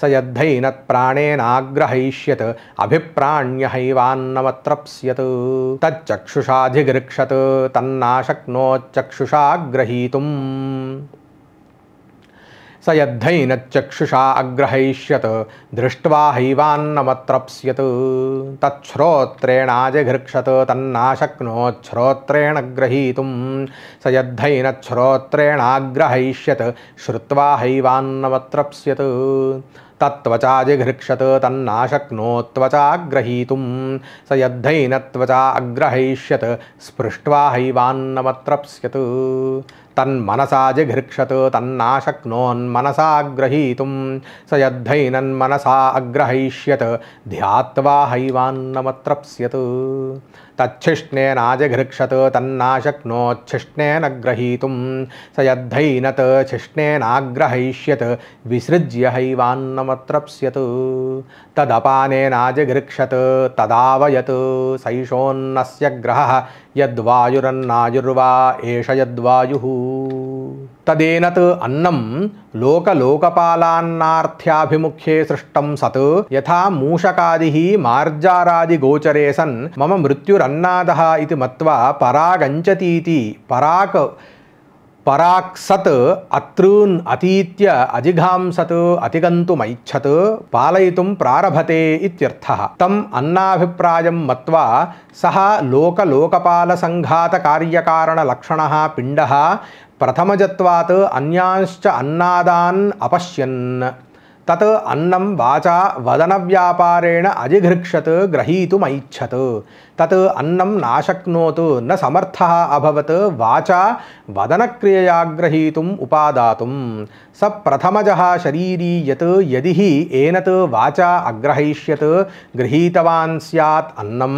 स यद्धैनत् प्राणेनाग्रहैष्यत् अभिप्राण्य हैवान्नमत्रप्स्यत् तच्चक्षुषाधिघृक्षत् तन्नाशक्नोत् चक्षुषा ग्रहीतुम् स यद्धैनच्चक्षुषा अग्रहैष्यत् दृष्ट्वा हैवान्नमत्रप्स्यत् तच्छ्रोत्रेणाजिघृक्षत् तन्नाशक्नोत् श्रोत्रेण ग्रहीतुं स यद्धैनच्छ्रोत्रेणाग्रहैष्यत् श्रुत्वा हैवान्नमत्रप्स्यत् तत्त्वचाजिघृक्षत् तन्नाशक्नोत् त्वचा ग्रहीतुं स यद्धैनत्वचा अग्रहैष्यत् स्पृष्ट्वा हैवान्नमत्रप्स्यत् तन्मनसाजिघृक्षत् तन्नाशक्नोन्मनसा ग्रहीतुं स यद्धैनन्मनसा अग्रहैष्यत् ध्यात्वा हैवान्नमत्रप्स्यत् तच्छिष्णेनाजिघृक्षत् तन्नाशक्नोच्छिष्णेन ग्रहीतुं स यद्धैनत् छिष्णेनाग्रहैष्यत् विसृज्य हैवान्नमत्रप्स्यत् तदपानेनाजिघृक्षत् तदावयत् सैषोन्नस्य ग्रहः यद्वायुरन्नायुर्वा एष यद्वायुः तदेनत् अन्नं लोकलोकपालान्नार्थ्याभिमुख्ये सृष्टं सत् यथा मूषकादिः मार्जारादिगोचरे सन् मम मृत्युरन्नादः इति मत्वा परागञ्चतीति पराक्सत् अतॄन् अतीत्य अजिघांसत् अतिगन्तुमैच्छत् पालयितुं प्रारभते इत्यर्थः तम् अन्नाभिप्रायं मत्वा सः लोकलोकपालसङ्घातकार्यकारणलक्षणः पिण्डः प्रथमजत्वात् अन्यांश्च अन्नादान् अपश्यन् तत् अन्नं वाचा वदनव्यापारेण अजिघृक्षत् ग्रहीतुमैच्छत् तत् अन्नं नाशक्नोत् न समर्थः अभवत् वाचा वदनक्रियया ग्रहीतुम् उपादातुं स प्रथमजः शरीरी यत् यदि हि एनत् वाचा अग्रहैष्यत् गृहीतवान् स्यात् अन्नं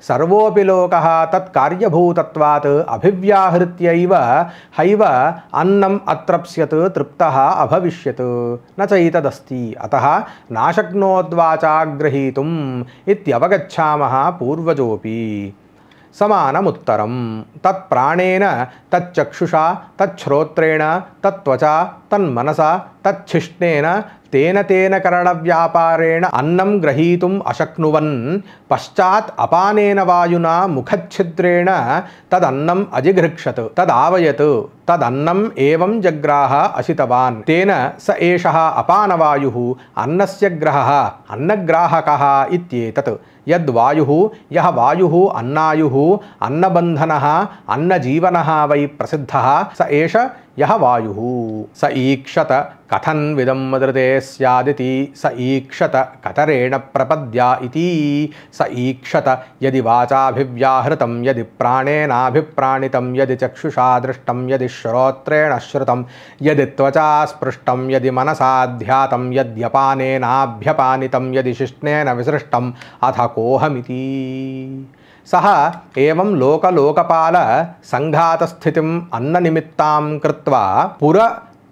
सर्वोऽपि लोकः तत्कार्यभूतत्वात् अभिव्याहृत्यैव हैव अन्नम् अत्रप्स्यत् तृप्तः अभविष्यत् न चैतदस्ति अतः नाशक्नोद्वाचा ग्रहीतुम् इत्यवगच्छामः पूर्वजोऽपि समानमुत्तरं तत्प्राणेन तच्चक्षुषा तच्छ्रोत्रेण तत्त्वचा तन्मनसा तच्छिष्णेन तेन करणव्यापारेण अन्नं ग्रहीतुम् अशक्नुवन् पश्चात् अपानेन वायुना मुखच्छिद्रेण तदन्नम् अजिघृक्षत् तदावयत् तदन्नम् एवं जग्राह अशितवान् तेन स एषः अपानवायुः अन्नस्य ग्रहः अन्नग्राहकः इत्येतत् यद्वायुः यः वायुः अन्नायुः अन्नबन्धनः अन्नजीवनः वै प्रसिद्धः स एष यः वायुः स ईक्षत कथन्विदं मदृते स्यादिति स ईक्षत कतरेण प्रपद्या इति स ईक्षत यदि वाचाभिव्याहृतं यदि प्राणेनाभिप्राणितं यदि चक्षुषा दृष्टं यदि श्रोत्रेण श्रुतं यदि त्वचा स्पृष्टं यदि मनसा ध्यातं यद्यपानेनाभ्यपानितं यदि शिष्णेन विसृष्टम् अथ कोऽहमिति सः एवं लोकलोकपाल संघातस्थितिम् अन्ननिमित्तां कृत्वा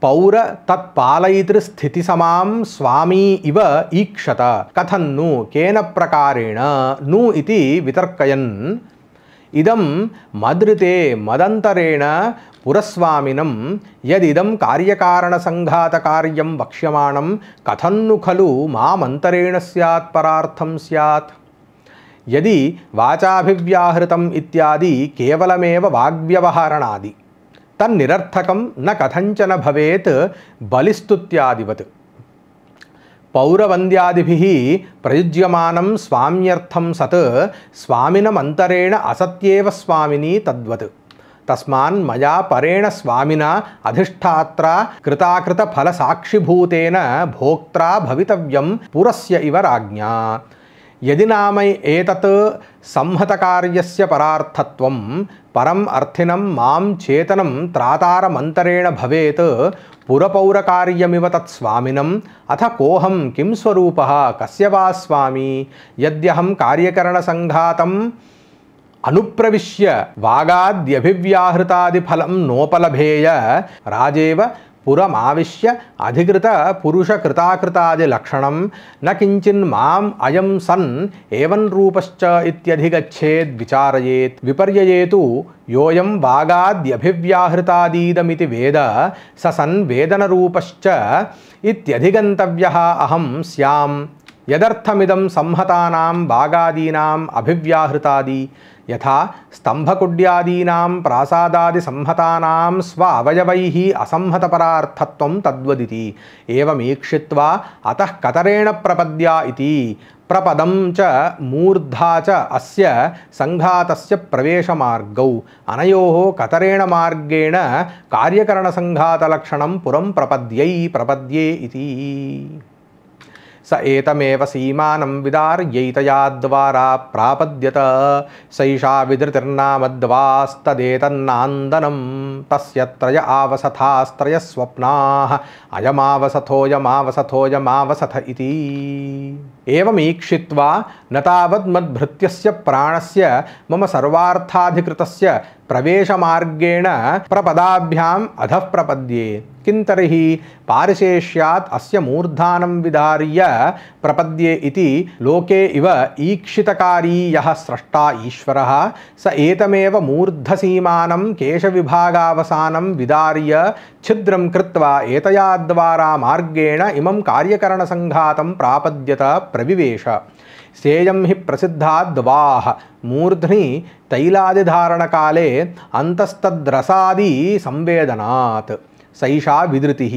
पौर तत्पालयितृस्थितिसमां स्वामी इव ईक्षत कथं नु केन प्रकारेण नु इति वितर्कयन् इदं मदृते मदन्तरेण पुरस्वामिनं यदिदं कार्यकारणसंघातकार्यं वक्ष्यमाणं कथं नु खलु मामन्तरेण स्यात् परार्थं स्यात् यदि वाचाभिव्याहृतम् इत्यादि केवलमेव वाग्व्यवहारणादि तन्निरर्थकं न कथञ्चन भवेत् बलिस्तुत्यादिवत् पौरवन्द्यादिभिः प्रयुज्यमानं स्वाम्यर्थं सत् स्वामिनमन्तरेण असत्येव स्वामिनी तद्वत् तस्मान् मया परेण स्वामिना अधिष्ठात्रा कृताकृतफलसाक्षिभूतेन भोक्त्रा भवितव्यं पुरस्य इव राज्ञा यदि नाम एतत् संहतकार्यस्य परार्थत्वं परम् अर्थिनं मां चेतनं त्रातारमन्तरेण भवेत् पुरपौरकार्यमिव तत्स्वामिनम् अथ कोऽहं किं स्वरूपः कस्य वा स्वामी यद्यहं कार्यकरणसंघातम् अनुप्रविश्य वागाद्यभिव्याहृतादिफलं नोपलभेय राजेव పురమావిశ్య అధికృత పురుష కృతాకృతాది లక్షణం న కించిన్ మాం అయం సన్ ఏవన్ రూపశ్చ ఇత్యధిగచ్ఛేద్ విచారయేత్ విపర్యయేతు యోయం వాగాద్యభివ్యాహృతాదీదమితి వేద స సన్ వేదన రూపశ్చ ఇత్యధిగంతవ్యః అహం స్యాం యదర్థమిదం సంహతానాం భాగాదీనాం అభివ్యాహృతాది యథా స్తంభకుడ్యాదీనాం ప్రాసాదాది సంహతానాం స్వ అవయవైః అసంహతపరార్థత్వం తద్వదితి ఏవమీక్షిత్వా అతః కతరేణ ప్రపద్యా ఇతి ప్రపదం చ మూర్ధా చ అస్య సంఘాతస్య ప్రవేశమార్గౌ అనయోః కతరేణ మార్గేణ కార్యకరణసంఘాతలక్షణం పురం ప్రపద్యే ఇతి స ఏతమేవ సీమానం విదార్యైతయా ద్వారా ప్రాపద్యత సైషా విధృతిర్నామద్వాస్తదేతన్నాందనం తస్య త్రయ ఆవసథాస్త్రయ స్వప్నాః అయమావసథోయమావసథోయమావసథ ఇతి ఏవమీక్షిత్వా న తావద్మద్భృత్యస్య ప్రాణస్య మమ సర్వార్థాధికృతస్య ప్రవేశమార్గేణ ప్రపదాభ్యాం అధః ప్రపద్యే కిం తర్హి పారిశేష్యాత్ అస్య మూర్ధానం విదార్య ప్రపద్యే ఇతి లోకే ఇవ ఈక్షితకారీ యః స్రష్టా ఈశ్వరః స ఏతమేవ మూర్ధసీమానం కేశవిభాగావసానం విదార్య ఛిద్రం కృత్వా ఏతయా ద్వారా మార్గేణ ఇమం కార్యకరణసంఘాతం ప్రాపద్యత ప్రవివేశ సేయం హి ప్రసిద్ధాద్వాః మూర్ధ్ని తైలాదిధారణకాలే అంతస్తద్రసాది సంవేదనాత్ సైషా విధృతిః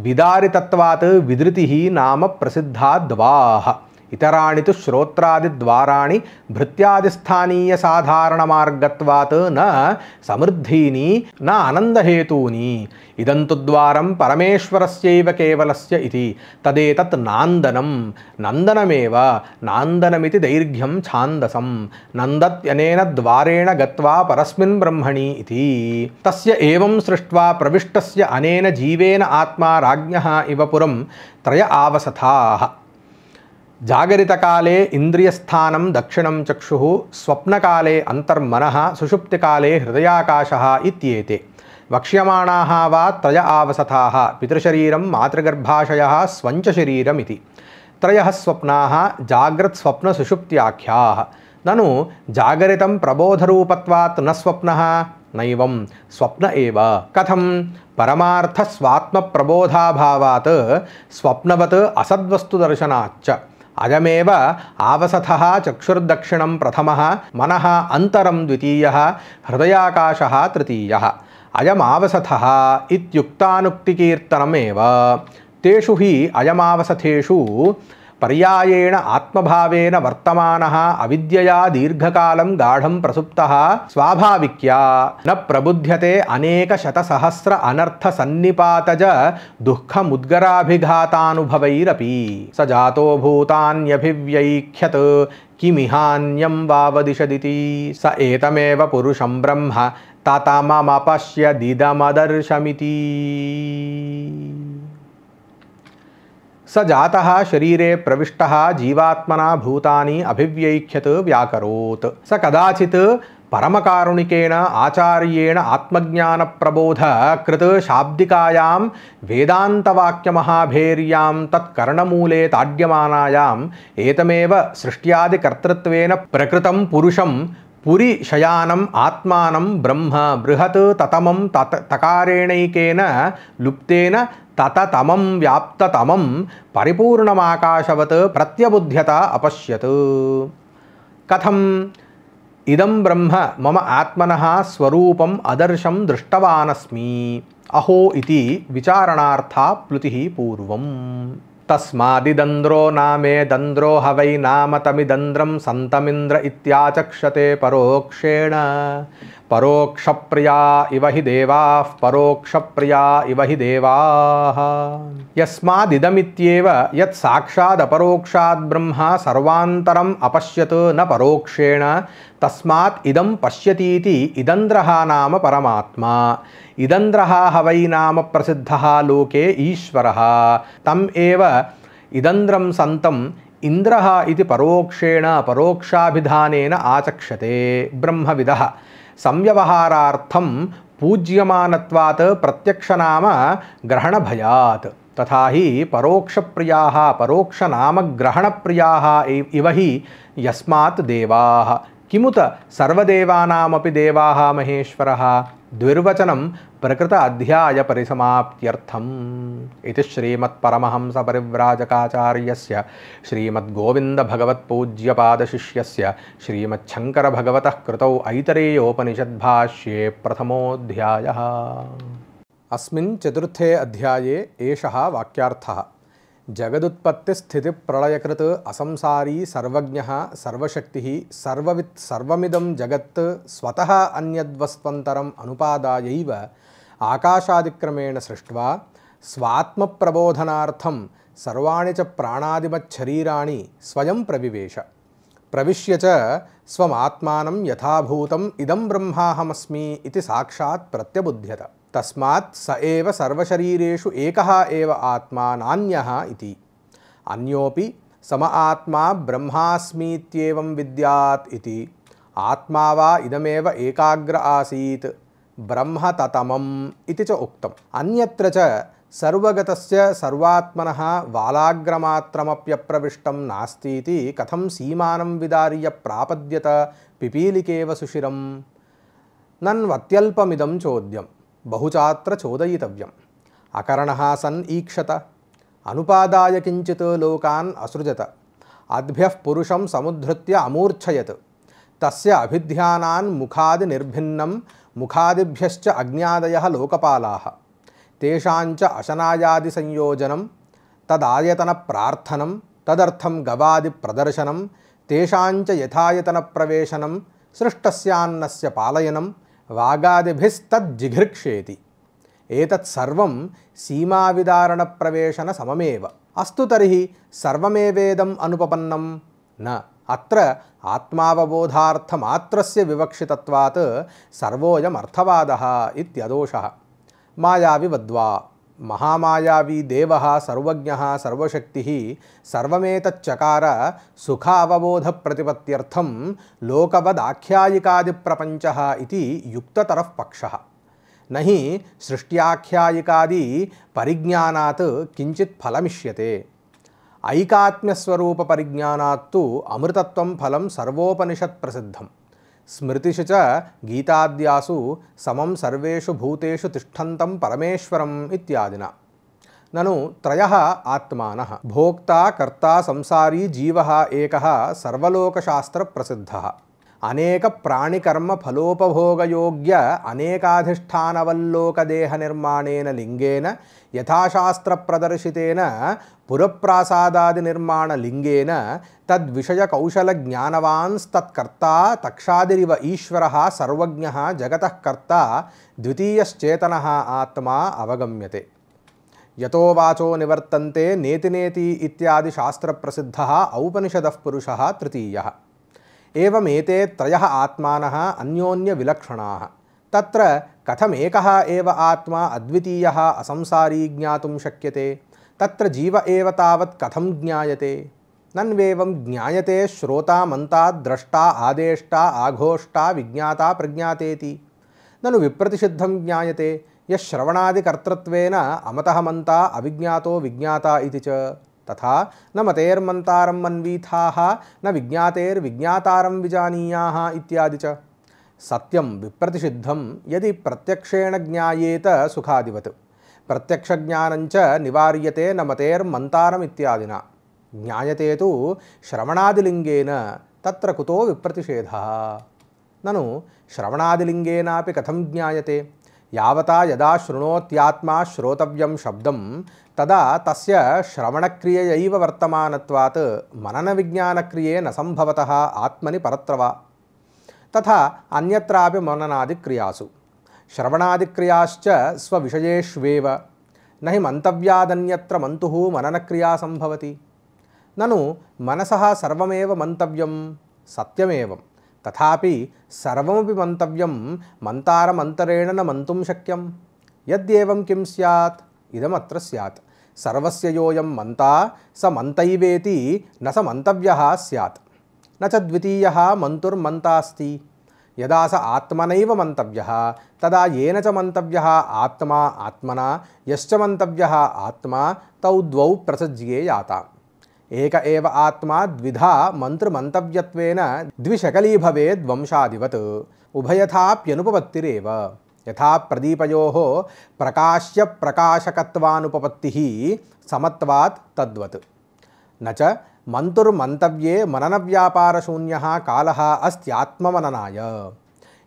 విదారితత్వాత్ విధృతిః నామ ప్రసిద్ధాద్వాః ఇతరాణి తు శ్రోత్రాదిద్వారాణి భృత్యాదిస్థానీయ సాధారణ మార్గత్వాత్ న సమృద్ధీని న ఆనందహేతూని ఇదంతు ద్వారం పరమేశ్వరస్యైవ కేవలస్య ఇతి తదేతత్ నాందనం నందనమేవ నాందనమితి దైర్ఘ్యం ఛాందసం నందత్యనేన ద్వారేణ గత్వా పరస్మిన్ బ్రహ్మణి ఇతి తస్య ఏవం సృష్ట్వా ప్రవిష్టస్య అనేన జీవేన ఆత్మా రాజ్ఞః ఇవ పురం త్రయ ఆవసథాః జాగరితకాలే ఇంద్రియస్థానం దక్షిణం చక్షుః స్వప్నకాలే అంతర్మనః సుషుప్తికాలే హృదయాకాశः ఇత్యేతే వక్ష్యమాణాः వా త్రయ ఆవసథాः పితృశరీరం మాతృగర్భాశయः స్వంచ శరీరమితి త్రయः స్వప్నాः జాగ్రత్ స్వప్న సుషుప్త్యాఖ్యాः నను జాగరితం ప్రబోధరూపత్వాత్ న స్వప్నः నైవం స్వప్న ఏవ కథం పరమార్థ స్వాత్మ ప్రబోధాభావాత్ స్వప్నవత్ అసద్వస్తు దర్శనాచ్చ అయమేవ ఆవసథః చక్షుర్దక్షిణం ప్రథమః మనః అంతరం ద్వితీయః హృదయాకాశः తృతీయः అయమావసథః ఇత్యుక్తానుక్తికీర్తనమేవ తేషు హి అయమావసథేషు పర్యాయేణ ఆత్మభావేన వర్తమానః అవిద్యయా దీర్ఘకాలం గాఢం ప్రసుప్తః స్వాభావిక్యా న ప్రబుధ్యతే అనేక శతసహస్ర అనర్థ సన్నిపాతజ దుఃఖముద్గరాభిఘాతానుభవైరపి స జాతో భూతాన్యభివ్యైఖ్యత్ కిమిహాన్యం వావదిశదితి స ఏతమేవ పురుషం బ్రహ్మ తతమమపశ్యదిదమదర్శమితి स जातः शरीरे प्रविष्टः जीवात्मना भूतानि अभिव्यैख्यत व्याकरोत् स कदाचित् परमकारुणिकेन आचार्येण आत्मज्ञान प्रबोध कृत शाब्दिकायां वेदान्तवाक्यमहाभेर्यां तत्कर्णमूले ताड्यमानायाम् एतमेव सृष्ट्यादिकर्तृत्वेन प्रकृतं पुरुषं पुरी शयानम आत्मानं ब्रह्म बृहत् ततमं तकारेणैकेन लुप्तेन तततमं व्याप्ततमं परिपूर्णमाकाशवत् प्रत्यबुध्यत अपश्यत् कथम् इदं ब्रह्म मम आत्मनः स्वरूपम् अदर्शं दृष्टवानस्मि अहो इति विचारणार्था प्लुतिः पूर्वम् तस्मादिदन्द्रो नामे दन्द्रो हवै नाम तमिदन्द्रं सन्तमिन्द्र इत्याचक्षते परोक्षेण परोक्षप्रिया इव हि देवाः परोक्षप्रिया इव हि देवाः यस्मादिदमित्येव यत् साक्षादपरोक्षाद् ब्रह्म सर्वान्तरम् अपश्यत् न परोक्षेण तस्मात् इदं पश्यतीति इदन्द्रः नाम परमात्मा इदन्द्रः हवै नाम प्रसिद्धः लोके ईश्वरः तम् एव इदन्द्रं सन्तम् इंद्रः इति परोक्षेण परोक्षाभिधानेन आचक्षते ब्रह्मविदः संव्यवहारार्थं पूज्यमानत्वात् प्रत्यक्षनाम ग्रहणभयात् तथा हि परोक्षप्रियाः परोक्षनामग्रहणप्रियाः इव हि यस्मात् देवाः किमुत सर्वदेवानामपि देवाः महेश्वरः द्विर्वचनं प्रकृत अध्याय परिसमाप्त्यर्थम् इति श्रीमत्परमहंसपरिव्राजकाचार्यस्य श्रीमद्गोविन्दभगवत्पूज्यपादशिष्यस्य श्रीमच्छङ्करभगवतः कृतौ ऐतरेयोपनिषद्भाष्ये प्रथमोऽध्यायः। अस्मिन् चतुर्थे अध्याये एषः वाक्यार्थः। जगदुत्पत्तिस्थितिप्रलयकृत् असंसारी सर्वज्ञः सर्वशक्तिः सर्ववित् सर्वमिदं जगत् स्वतः अन्यद्वस्त्वन्तरम् अनुपादायैव आकाशादिक्रमेण सृष्ट्वा स्वात्मप्रबोधनार्थं सर्वाणि च प्राणादिमच्छरीराणि स्वयं प्रविवेश प्रविश्य च स्वमात्मानं यथाभूतम् इदं ब्रह्माहमस्मि इति साक्षात् प्रत्यबुध्यत। तस्मात् स एव सर्वशरीरेषु एकः एव आत्मा नान्यः इति। अन्योपि सम आत्मा ब्रह्मास्मीत्येवं विद्यात् इति। आत्मा वा इदमेव एकाग्र आसीत् ब्रह्म ततमम् इति च उक्तम्। अन्यत्र च सर्वगतस्य सर्वात्मनः वालाग्रमात्रमप्यप्रविष्टं नास्तीति कथं सीमानं विदार्य प्रापद्यत पिपीलिकेव सुशिरम्। नन्वत्यल्पमिदं चोद्यम् बहुचात्र चोदयितव्यम्। अकर्णः सन् ईक्षत अनुपादाय किंचित् लोकान् असृजत अद्भ्यः पुरुषं समुद्धृत्य अमूर्छयत् तस्य अभिध्यानान् मुखादि निर्भिन्नं मुखादिभ्यश्च अज्ञादयः लोकपालाः तेषाञ्च अशनायादि संयोजनं तदायतन प्रार्थनं तदर्थं गवादि प्रदर्शनं तेषाञ्च यथायतन प्रवेशनं सृष्टस्यान्नस्य पालयनं वागादिभिस्तज्जिघृक्षेति। एतत् सर्वं सीमाविदारणप्रवेशन सममेव। अस्तु तर्हि सर्वमेवेदम् अनुपपन्नं न अत्र आत्मावबोधार्थमात्रस्य विवक्षितत्वात् सर्वोऽयमर्थवादः इत्यदोषः। मायाविवद्वा महामायावी देवः सर्वज्ञः सर्वशक्तिः सर्वमेतच्चकार सुखावबोधप्रतिपत्त्यर्थं लोकवदाख्यायिकादिप्रपञ्चः इति युक्ततरः पक्षः। न हि सृष्ट्याख्यायिकादि परिज्ञानात् किञ्चित् फलमिष्यते। ऐकात्म्यस्वरूपपरिज्ञानात्तु अमृतत्वं फलं सर्वोपनिषत्प्रसिद्धम्। स्मृतिषु च गीताद्यासु समं सर्वेषु भूतेषु तिष्ठन्तं परमेश्वरम् इत्यादिना। ननु त्रयः आत्मानः भोक्ता कर्ता संसारी जीवः एकः सर्वलोकशास्त्रप्रसिद्धः। अनेक प्राणिकर्म फलोपभोगयोग्य अनेकाधिष्ठानवल्लोकदेहनिर्माणेन लिंगेन यथाशास्त्रप्रदर्शितेन पुरप्रासादादिनिर्माणलिंगेन तद्विषयकौशलज्ञानवांस्तत्कर्ता तक्षादिरिव ईश्वरः सर्वज्ञः जगतः कर्ता द्वितीयश्चेतनः आत्मा अवगम्यते। यतो वाचो निवर्तन्ते नेति नेति इत्यादि शास्त्रप्रसिद्धः औपनिषदः पुरुषः तृतीयः। एवमेते त्रयः आत्मानः अन्योन्यविलक्षणाः। तत्र कथमेकः एव आत्मा अद्वितीयः असंसारी ज्ञातुं शक्यते? तत्र जीव एव तावत् कथं ज्ञायते? नन्वेवं ज्ञायते श्रोता मंता द्रष्टा आदेष्टा आघोष्टा विज्ञाता प्रज्ञातेति। ननु विप्रतिषिद्धं ज्ञायते यश्रवणादिकर्तृत्वेन अमतः मंता अविज्ञातो विज्ञाता इति च। तथा न मतेर्मन्तारं मन्वीथाः न विज्ञातेर्विज्ञातारं विजानीयाः इत्यादि च। सत्यं विप्रतिषिद्धं यदि प्रत्यक्षेण ज्ञायेत सुखादिवत् प्रत्यक्षज्ञानञ्च निवार्यते न मतेर्मन्तारम् इत्यादिना। ज्ञायते तु श्रवणादिलिङ्गेन तत्र कुतो विप्रतिषेधः? ननु श्रवणादिलिङ्गेनापि कथं ज्ञायते? यावता यदा शृणोत्यात्मा श्रोतव्यं शब्दं तदा तस्य श्रवणक्रियैव वर्तमानत्वात् मननविज्ञानक्रिये न संभवतः आत्मनि परत्र वा। तथा अन्यत्रापि मननादिक्रियासु श्रवणादिक्रियाश्च स्वविषयेष्वेव न हि मन्तव्यादन्यत्र मन्तुः मननक्रिया संभवति। ननु मनसः सर्वमेव मन्तव्यं सत्यमेवं तथापि सर्वमपि मन्तव्यं मन्तारमन्तरेण न मन्तुं शक्यं। यद्येवं किं स्यात्? इदमत्र स्यात्। सर्वस्य योऽयं मन्ता स मन्तैवेति न स मन्तव्यः स्यात्। न च द्वितीयः मन्तुर्मन्तास्ति। यदा स आत्मनैव मन्तव्यः तदा येन च मन्तव्यः आत्मा आत्मना यश्च मन्तव्यः आत्मा तौ द्वौ प्रसज्येयाताम्। एक एव आत्मा द्विधा मन्त्रमन्तव्यत्वेन द्विशकली भवेद् वंशादिवत् उभयथाप्यनुपपत्तिरेव। यथा प्रदीपयोः प्रकाश्य प्रकाशकत्वानुपपत्तिः समत्वात् तद्वत्। न च मन्तुर्मन्तव्ये मननव्यापारशून्यः कालः अस्त्यात्ममननाय।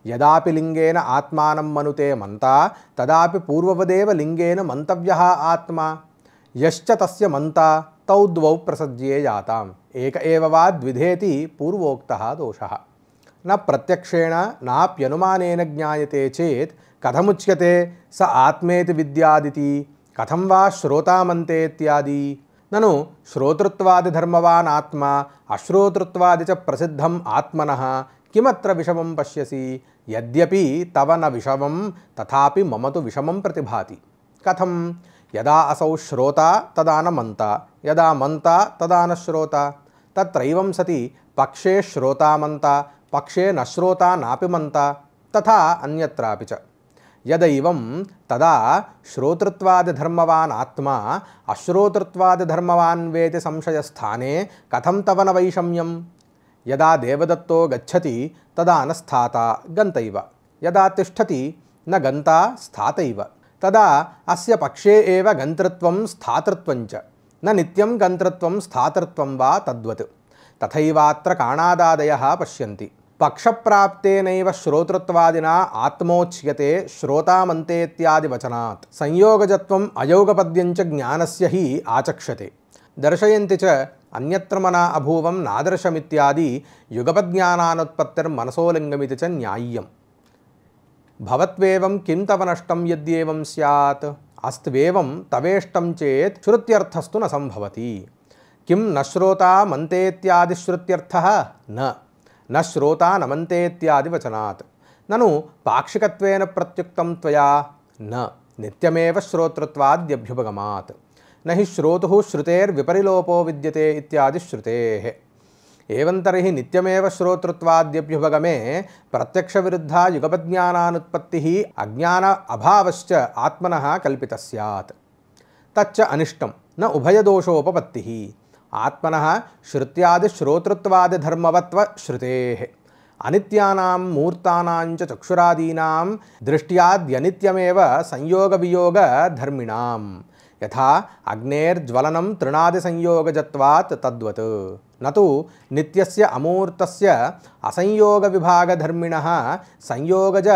यदापि लिंगेन आत्मानं मनुते मन्ता तदापि पूर्ववदेव लिंगेन मन्तव्यः आत्मा यश्च तस्य मन्ता तौ द्वौ प्रसज्येयाताम्। एक एव वा द्विधेति पूर्वोक्तः दोषः। न प्रत्यक्षेण नाप्यनुमानेन ज्ञायते चेत् कथमुच्यते स आत्मेति विद्यादिति। कथं वा श्रोतामन्ते इत्यादि। ननु श्रोतृत्वादिधर्मवान् आत्मा अश्रोतृत्वादि च प्रसिद्धम् आत्मनः किमत्र विषमं पश्यसि। यद्यपि तव न विषमं तथापि मम तु विषमं प्रतिभाति। कथं। यदा असौ श्रोता तदा न मन्ता, यदा मन्ता तदा न श्रोता। तत्रैवं सति पक्षे श्रोता मन्ता, पक्षे न श्रोता नापि मन्ता, तथा अन्यत्रापि च। यदैवं तदा श्रोतृत्वादिधर्मवान् आत्मा अश्रोतृत्वादिधर्मवान् वेति संशयस्थाने कथं तव न वैषम्यं। यदा देवदत्तो गच्छति तदा न स्थाता गन्तैव, यदा तिष्ठति न गन्ता स्थातैव। तदा अस्य पक्षे एव गन्तृत्वं स्थातृत्वं च न नित्यं गन्तृत्वं स्थातृत्वं वा तद्वत्। तथैवात्र काणादादयः पश्यन्ति। पक्षप्राप्तेनैव श्रोतृत्वादिना आत्मोच्यते श्रोतामन्तेत्यादि वचनात्। संयोगजत्वम् अयोगपद्यं च ज्ञानस्य हि आचक्षते। दर्शयन्ति च अन्यत्र मना अभूवं नादर्शमित्यादि युगपज्ञानानुत्पत्तिर्मनसोलिङ्गमिति च न्याय्यम्। भवत्वेवं किं तव नष्टं यद्येवं स्यात्। अस्त्वेवं तवेष्टं चेत् श्रुत्यर्थस्तु न संभवति। किं न श्रोता मन्तेत्यादि श्रुत्यर्थः न श्रोता न मन्तेत्यादि वचनात्। ननु पाक्षिकत्वेन प्रत्युक्तं त्वया न नित्यमेव श्रोतृत्वाद्यभ्युपगमात्। न हि श्रोतुः श्रुतेर्विपरिलोपो विद्यते इत्यादि श्रुतेः। एवं तर्हि नित्यमेव श्रोतृत्वाद्यभ्युपगमे प्रत्यक्षविरुद्धा युगपज्ञानानुत्पत्तिः अज्ञान अभावश्च आत्मनः कल्पितः स्यात्। तच्च अनिष्टं न उभयदोषोपपत्तिः। आत्मनः श्रुत्यादिश्रोतृत्वादिधर्मवत्व श्रुतेः अनित्यानां मूर्तानां च चक्षुरादीनां दृष्ट्याद्यनित्यमेव संयोगवियोगधर्मिणां यथा अग्नेर्ज्वलनं तृणादिसंयोगजत्वात् तद्वत्। न तु नित्यस्य अमूर्तस्य असंयोगविभागधर्मिणः संयोगज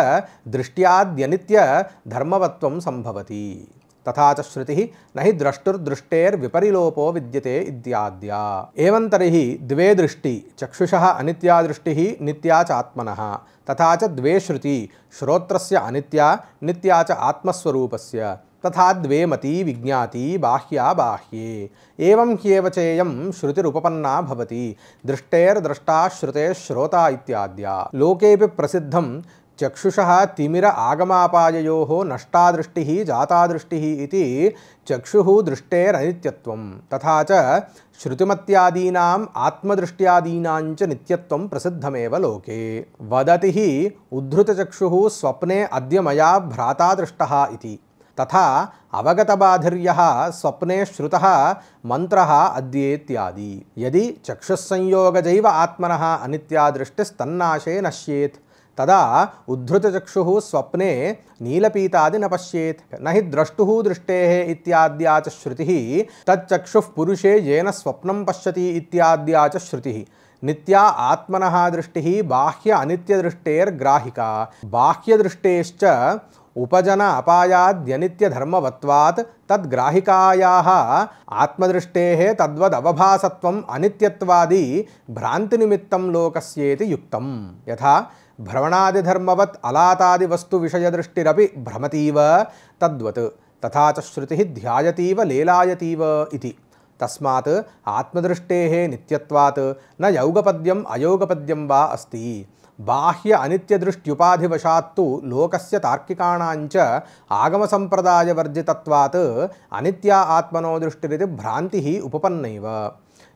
दृष्ट्याद्यनित्यधर्मवत्वं संभवति। तथा च श्रुतिः न हि द्रष्टुर्दृष्टेर्विपरिलोपो विद्यते इत्याद्या। एवं तर्हि द्वे दृष्टि चक्षुषः अनित्या दृष्टिः नित्या च आत्मनः तथा च द्वे श्रुति श्रोत्रस्य अनित्या नित्या च आत्मस्वरूपस्य तथा द्वे मती विज्ञाति बाह्या बाह्ये। एवं ह्येव चेयं श्रुतिरुपपन्ना भवति दृष्टेर्द्रष्टा श्रुतेः श्रोता इत्याद्या। लोकेऽपि प्रसिद्धं चक्षुषः तिमिर आगमापाययोः नष्टा दृष्टिः जाता दृष्टिः इति चक्षुः दृष्टेरनित्यत्वं तथा च श्रुतिमत्यादीनाम् आत्मदृष्ट्यादीनां च नित्यत्वं प्रसिद्धमेव लोके। वदति हि उद्धृतचक्षुः स्वप्ने अद्य मया भ्राता दृष्टः इति। तथा अवगतबाधिर्यः स्वप्ने श्रुतः मंत्रः अद्येत्यादि। यदि चक्षुस्संयोगजैव आत्मनः अनित्या दृष्टिस्तन्नाशे नश्येत् तदा उद्धृतचक्षुः स्वप्ने नीलपीतादि न पश्येत्। न हि द्रष्टुः दृष्टेः इत्याद्या च श्रुतिः तच्चक्षुः पुरुषे येन स्वप्नं पश्यति इत्याद्या च श्रुतिः नित्या आत्मनः दृष्टिः बाह्य अनित्यदृष्टेर्ग्राहिका। बाह्यदृष्टेश्च उपजन अपायाद्यनित्यधर्मवत्वात् तद्ग्राहिकायाः आत्मदृष्टेः तद्वदवभासत्वम् अनित्यत्वादि भ्रान्तिनिमित्तं लोकस्येति युक्तम्। यथा भ्रमणादिधर्मवत् अलातादिवस्तुविषयदृष्टिरपि भ्रमतीव तद्वत् तथा च श्रुतिः ध्यायतीव लेलायतीव इति। तस्मात् आत्मदृष्टेः नित्यत्वात् न यौगपद्यम् अयोगपद्यं वा अस्ति। बाह्य अनित्यदृष्ट्युपाधिवशात्तु लोकस्य तार्किकाणाञ्च आगमसम्प्रदायवर्जितत्वात् अनित्या आत्मनो दृष्टिरिति भ्रान्तिः उपपन्नैव।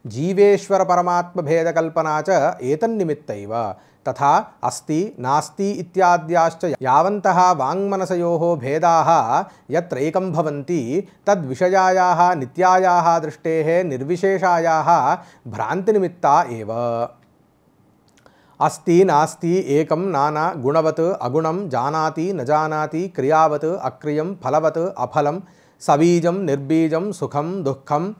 जीवेश्वर परमात्मभेदकल्पना च एतन्निमित्तैव। तथा अस्ति नास्ति इत्याद्याश्च यावन्तः वाङ्मनसयोः भेदाः यत्रैकं भवन्ति तद्विषयायाः नित्यायाः दृष्टेः निर्विशेषायाः भ्रान्तिनिमित्ता एव। अस्ति नास्ति एकं नाना गुणवत् अगुणं जानाति न जानाति क्रियावत् अक्रियं फलवत् अफलं सबीजं निर्बीजं सुखं दुःखं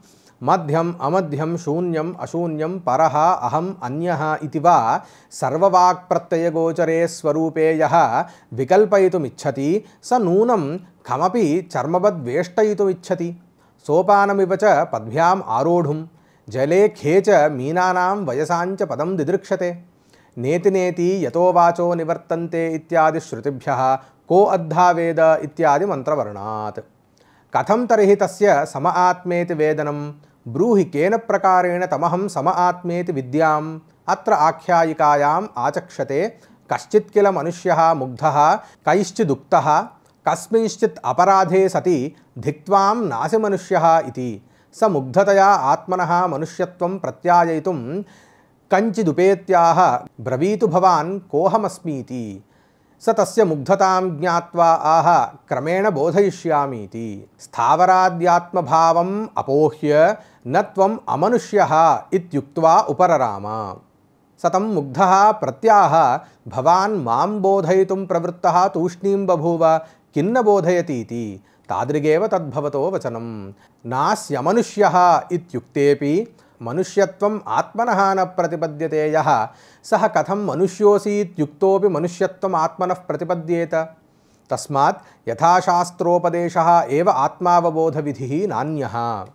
मध्यम अमध्यम शून्यम अशून्यम परः अहम अन्यः इति वा सर्ववाक्प्रत्ययगोचरे स्वरूपे यः विकल्पयितुमिच्छति स नूनं कमपि चर्मवद्वेष्टयितुमिच्छति। सोपानमिव च पद्भ्याम् आरोढुं जले खे च मीनानां वयसाञ्च पदं दिदृक्षते। नेति नेति यतो वाचो निवर्तन्ते इत्यादि श्रुतिभ्यः को अद्धा वेद इत्यादि मंत्रवर्णात्। कथं तर्हि तस्य सम आत्मेति वेदनं ब्रूहि केन प्रकारेण तमहं सम आत्मेति विद्याम् अत्र आख्यायिकायाम् आचक्षते। कश्चित् किल मनुष्यः मुग्धः कैश्चिदुक्तः कस्मिंश्चित् अपराधे सति धिक्त्वां नासि मनुष्यः इति। स मुग्धतया आत्मनः मनुष्यत्वं प्रत्याययितुं कञ्चिदुपेत्याह ब्रवीतु भवान् कोऽहमस्मीति। स तस्य मुग्धतां ज्ञात्वा आह क्रमेण बोधयिष्यामीति। स्थावराद्यात्मभावम् अपोह्य न त्वम् अमनुष्यः इत्युक्त्वा उपरराम। स तं मुग्धः प्रत्याह भवान् मां बोधयितुं प्रवृत्तः तूष्णीं बभूव किन्न बोधयतीति। तादृगेव तद्भवतो वचनं। नास्यमनुष्यः इत्युक्तेऽपि मनुष्यत्वम् आत्मनः न प्रतिपद्यते यः सः कथं मनुष्योऽसीत्युक्तोऽपि मनुष्यत्वम् आत्मनः प्रतिपद्येत। तस्मात् यथाशास्त्रोपदेशः एव आत्मावबोधविधिः नान्यः।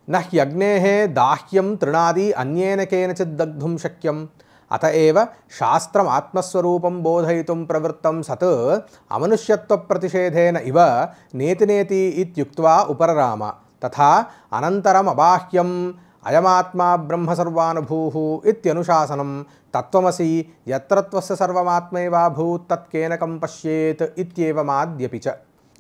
न ह्यग्नेः दाह्यं तृणादि अन्येन केनचित् दग्धुं शक्यम्। अत एव शास्त्रम् आत्मस्वरूपं बोधयितुं प्रवृत्तं सत् अमनुष्यत्वप्रतिषेधेन इव नेति नेति इत्युक्त्वा उपरराम। तथा अनन्तरम् अबाह्यम् अयमात्मा ब्रह्म सर्वानुभूः इत्यनुशासनं तत्त्वमसि यत्र त्वस्य सर्वमात्मैवाभूत् तत्केनकं पश्येत् इत्येवमाद्यपि च।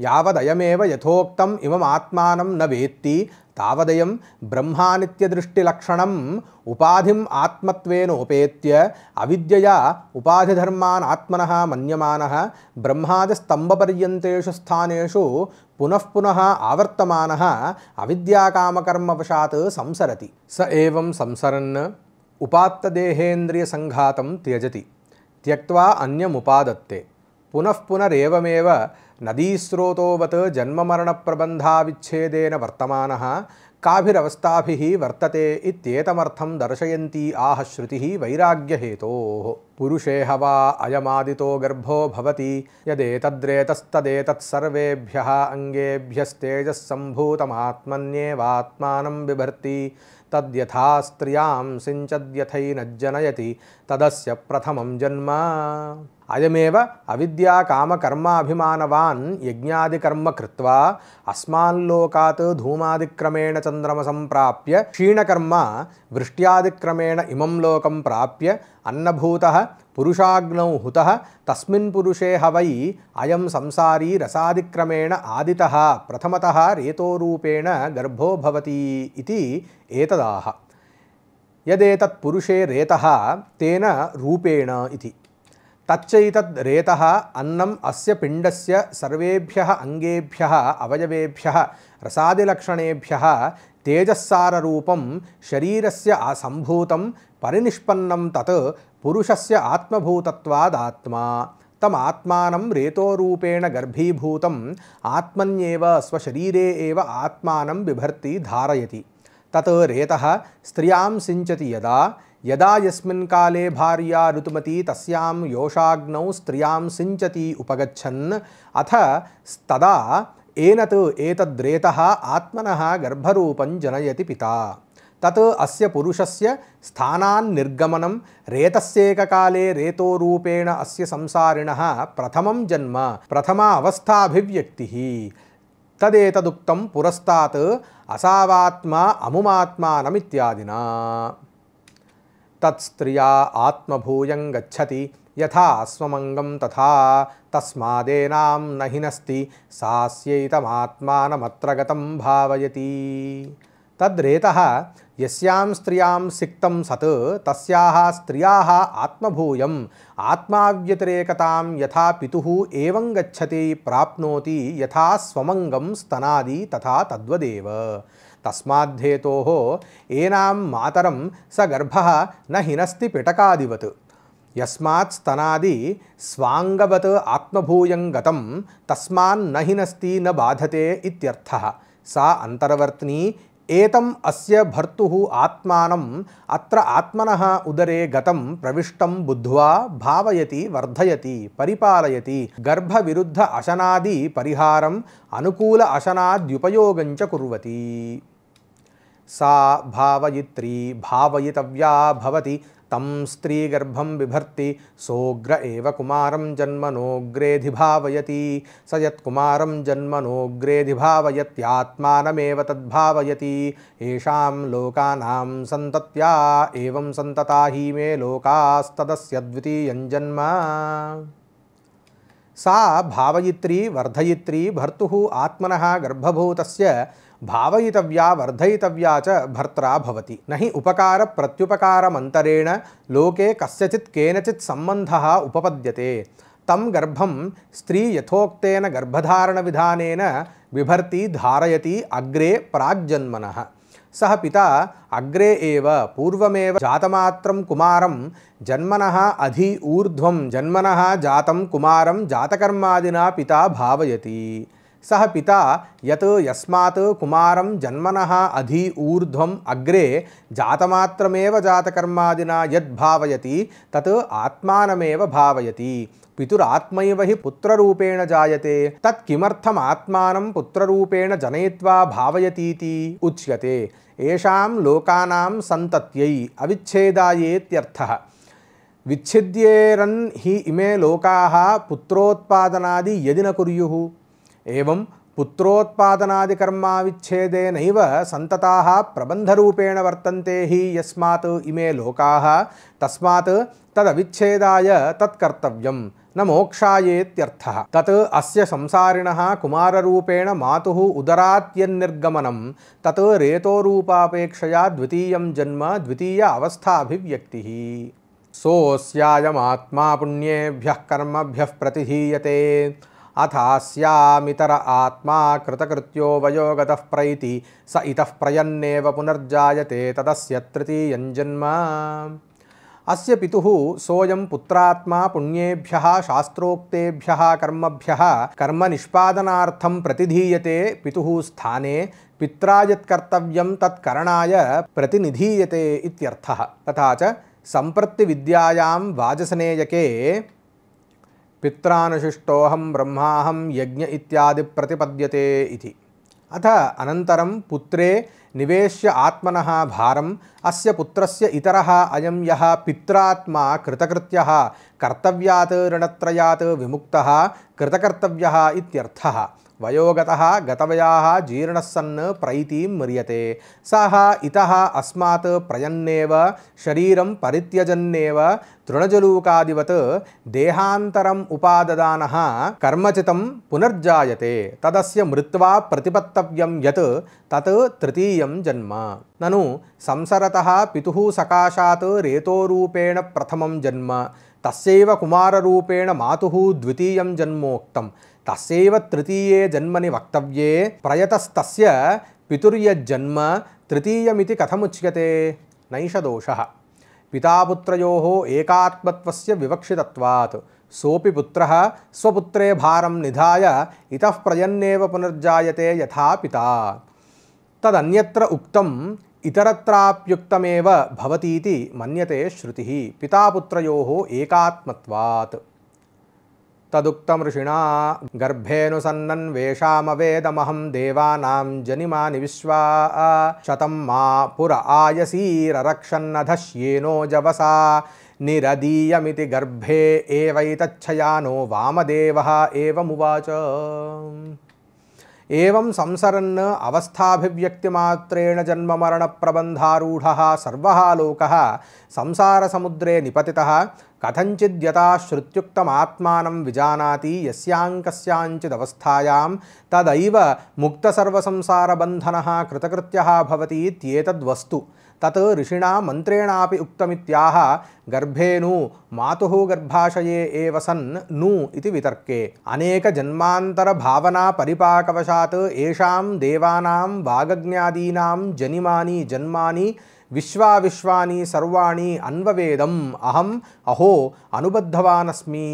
यावदयमेव यथोक्तम् इमम् आत्मानं न वेत्ति तावदयं ब्रह्मानित्यदृष्टिलक्षणम् उपाधिम् आत्मत्वेनोपेत्य अविद्यया उपाधिधर्मान् आत्मनः मन्यमानः ब्रह्मादिस्तम्भपर्यन्तेषु स्थानेषु पुनः पुनः आवर्तमानः अविद्याकामकर्मवशात् संसरति। स एवं संसरन् उपात्तदेहेन्द्रियसङ्घातं त्यजति त्यक्त्वा अन्यमुपादत्ते। पुनः पुनरेवमेव नदीस्रोतोवत् जन्ममरणप्रबन्धाविच्छेदेन वर्तमानः काभिरवस्थाभिः वर्तते इत्येतमर्थं दर्शयन्ती आह श्रुतिः वैराग्यहेतोः। पुरुषे हवा अयमादितो गर्भो भवति यदेतद्रेतस्तदेतत् सर्वेभ्यः अङ्गेभ्यस्तेजस्सम्भूतमात्मन्येवात्मानं बिभर्ति तद्यथा स्त्रियां सिञ्चद्यथैनज्जनयति तदस्य प्रथमं जन्म। अयमेव अविद्या कामकर्माभिमानवान् यज्ञादिकर्म कृत्वा अस्माल्लोकात् धूमादिक्रमेण चन्द्रमसं प्राप्य क्षीणकर्म वृष्ट्यादिक्रमेण इमं लोकं प्राप्य अन्नभूतः पुरुषाग्नौ हुतः तस्मिन् पुरुषे हवै अयं संसारी रसादिक्रमेण आदितः प्रथमतः रेतोरूपेण गर्भो भवति इति एतदाह। यदेतत् पुरुषे रेतः तेन रूपेण इति। तच्चैतद् रेतः अन्नम् अस्य पिण्डस्य सर्वेभ्यः अङ्गेभ्यः अवयवेभ्यः रसादिलक्षणेभ्यः तेजस्साररूपं शरीरस्य असम्भूतं परिनिष्पन्नं तत् पुरुषस्य आत्मभूतत्वादात्मा। तम् आत्मानं रेतोरूपेण गर्भीभूतम् आत्मन्येव स्वशरीरे एव आत्मानं बिभर्ति धारयति। तत् रेतः स्त्रियां सिञ्चति यदा यदा यस्मिन् काले भार्या ऋतुमती तस्यां योषाग्नौ स्त्रियां सिञ्चति उपगच्छन् अथ तदा एनत् एतद्रेतः आत्मनः गर्भरूपं जनयति पिता। तत् अस्य पुरुषस्य स्थानान्निर्गमनं रेतस्येककाले रेतोरूपेण अस्य संसारिणः प्रथमं जन्म प्रथमा अवस्थाभिव्यक्तिः। तदेतदुक्तं पुरस्तात् असावात्मा अमुमात्मानमित्यादिना। तत्स्त्रिया आत्मभूयं गच्छति यथा स्वमंगं तथा तस्मादेनां न हिनस्ति सास्यैतमात्मानमत्र गतं भावयति। तद्रेतः यस्यां स्त्रियां सिक्तं सत् तस्याः स्त्रियाः आत्मभूयम् आत्माव्यतिरेकतां यथा पितुः एवं गच्छति प्राप्नोति यथा स्वमङ्गं स्तनादि तथा तद्वदेव। तस्माद्धेतोः एनां मातरं स गर्भः न हिनस्ति पिटकादिवत् यस्मात् स्तनादि स्वाङ्गवत् आत्मभूयं गतं तस्मान्न हिनस्ति न बाधते इत्यर्थः। सा अंतर्वर्तिनी एतम् अस्य भर्तुः आत्मानम् अत्र आत्मनः उदरे गतं प्रविष्टं बुद्ध्वा भावयति वर्धयति परिपालयति गर्भविरुद्ध अशनादि परिहारम् अनुकूल अशनाद्युपयोगं च कुर्वति। सा भावयित्री भावयितव्या भवति तं स्त्रीगर्भं बिभर्ति सोऽग्र एव कुमारं जन्मनोऽग्रेऽधिभावयति स यत्कुमारं जन्मनोऽग्रेऽधिभावयत्यात्मानमेव तद्भावयति येषां लोकानां सन्तत्या एवं सन्तता हि मे लोकास्तदस्य द्वितीयं जन्म। सा भावयित्री वर्धयित्री भर्तुः आत्मनः गर्भभूतस्य भावयितव्या वर्धयितव्या च भर्त्रा भवति। न हि उपकार प्रत्युपकारमन्तरेण लोके कस्यचित् केनचित् सम्बन्धः उपपद्यते। तं गर्भं स्त्री यथोक्तेन गर्भधारणविधानेन बिभर्ति धारयति अग्रे प्राग्जन्मनः। सः पिता अग्रे एव पूर्वमेव जातमात्रं कुमारं जन्मनः अधि ऊर्ध्वं जन्मनः जातं कुमारं जातकर्मादिना पिता भावयति। सः पिता यत् यस्मात् कुमारं जन्मनः अधि ऊर्ध्वम् अग्रे जातमात्रमेव जातकर्मादिना यद्भावयति तत् आत्मानमेव भावयति। पितुरात्मैव हि पुत्ररूपेण जायते तत् किमर्थम् आत्मानं पुत्ररूपेण जनयित्वा भावयतीति उच्यते। येषां लोकानां सन्तत्यै अविच्छेदायेत्यर्थः। विच्छिद्येरन् हि इमे लोकाः पुत्रोत्पादनादि यदि न कुर्युः। एवं पुत्रोत्पादनादिकर्माविच्छेदेनैव सन्तताः प्रबन्धरूपेण वर्तन्ते हि यस्मात् इमे लोकाः तस्मात् तदविच्छेदाय तत्कर्तव्यं न मोक्षायेत्यर्थः। तत् अस्य संसारिणः कुमाररूपेण मातुः उदरात्यन्निर्गमनं तत् रेतोरूपापेक्षया द्वितीयं जन्म द्वितीय अवस्थाभिव्यक्तिः। सोऽस्यायमात्मा पुण्येभ्यः कर्मभ्यः प्रतिधीयते अथास्यामितर आत्मा कृतकृत्यो वयोगतः प्रैति स इतः प्रयन्नेव पुनर्जायते तदस्य तृतीयं जन्म। अस्य पितुः सोऽयं पुत्रात्मा पुण्येभ्यः शास्त्रोक्तेभ्यः कर्मभ्यः कर्मनिष्पादनार्थं प्रतिधीयते पितुः स्थाने पित्रा यत्कर्तव्यं तत्करणाय प्रतिनिधीयते इत्यर्थः। तथा च सम्प्रत्तिविद्यायां वाजसनेयके पित्रानुशिष्टोऽहं ब्रह्माहं यज्ञ इत्यादि प्रतिपद्यते इति। अथ अनन्तरं पुत्रे निवेश्य आत्मनः भारम् अस्य पुत्रस्य इतरः अयं यः पित्रात्मा कृतकृत्यः कर्तव्यात् ऋणत्रयात् विमुक्तः कृतकर्तव्यः इत्यर्थः। वयोगतः गतवयाः जीर्णः सन् प्रैतिं म्रियते सः इतः अस्मात् प्रयन्नेव शरीरं परित्यजन्नेव तृणजलूकादिवत् देहान्तरम् उपाददानः कर्मचितं पुनर्जायते तदस्य मृत्वा प्रतिपत्तव्यं यत् तत् तृतीयं जन्म। ननु संसरतः पितुः सकाशात् रेतोरूपेण प्रथमं जन्म तस्यैव कुमाररूपेण मातुः द्वितीयं जन्मोक्तं तस्यैव तृतीये जन्मनि वक्तव्ये प्रयतस्तस्य पितुर्यज्जन्म तृतीयमिति कथमुच्यते। नैष दोषः पितापुत्रयोः एकात्मत्वस्य विवक्षितत्वात्। सोऽपि पुत्रः स्वपुत्रे भारं निधाय इतः प्रयन्नेव पुनर्जायते यथा पिता। तदन्यत्र उक्तम् इतरत्राप्युक्तमेव भवतीति मन्यते श्रुतिः पितापुत्रयोः एकात्मत्वात्। तदुक्तं ऋषिणा गर्भेऽनुसन्नन्वेषामवेदमहं देवानां जनिमानि विश्वा शतं मा पुर आयसीररक्षन्नधश्येनो जवसा निरदीयमिति गर्भे एवैतच्छयानो वामदेवः एवमुवाच। एवं संसरन् अवस्थाभिव्यक्तिमात्रेण जन्ममरणप्रबन्धारूढः सर्वः लोकः संसारसमुद्रे निपतितः కథంచిద్యతా శృత్యుక్తమాత్మానం విజానాతి యస్యాంకస్యాంచిదవస్థాయాం తదైవ ముక్తసర్వసంసారబంధనః కృతకృత్యః భవతి ఇత్యేతద్వస్తు తత్ ఋషిణా మంత్రేణాపి ఉక్తమిత్యాహ గర్భేను మాతుః గర్భాశయే ఏవ సన్ ను ఇతి వితర్కే అనేక జన్మాంతర భావనా పరిపాకవశాత్ ఏషాం దేవానాం వాగజ్ఞాదీనాం జనిమాని జన్మాని విశ్వాని సర్వాణి అన్వవేదం అహం అహో అనుబద్ధవానస్మి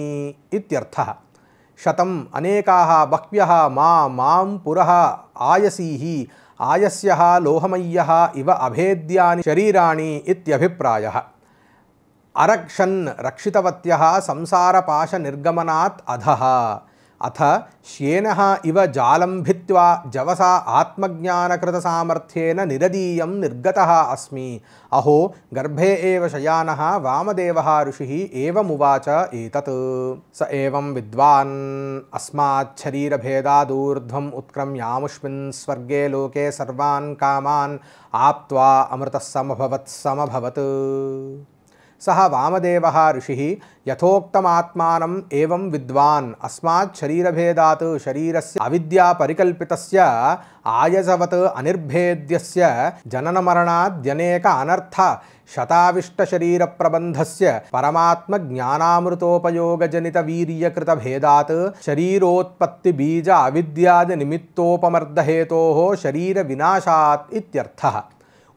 ఇత్యర్థః శతం అనేకాః బహ్వ్యః మాం పురః ఆయసీః ఆయస్యః లోహమయ్యః ఇవ అభేద్యాని శరీరాణి ఇత్యభిప్రాయః అరక్షన్ రక్షితవత్యః సంసారపాశ నిర్గమనాత్ అధః అథ శ్యేనః ఇవ జాలం భిత్వా జవసా ఆత్మజ్ఞానకృత సామర్థ్యేన నిరదీయం నిర్గతః అస్మి అహో గర్భే ఏవ శయానః వామదేవః ఋషిః ఏవమువాచ ఏతత్ స ఏవం విద్వాన్ అస్మాత్ శరీరభేదాదూర్ధ్వం ఉత్క్రమ్యాముష్మిన్ స్వర్గే లోకే సర్వాన్ కామాన్ ఆప్త్వా అమృతః సమభవత్ సహ వామదేవః ఋషిః యథోక్తమాత్మానం ఏవం విద్వాన్ అస్మాత్ శరీరభేదాత్ శరీరస్య అవిద్యా పరికల్పితస్య ఆయసవత్ అనిర్భేద్యస్య జననమరణాద్యనేక అనర్థ శతావిష్ట శరీర ప్రబంధస్య పరమాత్మ జ్ఞానామృతోపయోగజనిత వీర్యకృత భేదాత్ శరీరోత్పత్తి బీజ అవిద్యాది నిమిత్తోపమర్దహేతోః శరీర వినాశాత్ ఇత్యర్థః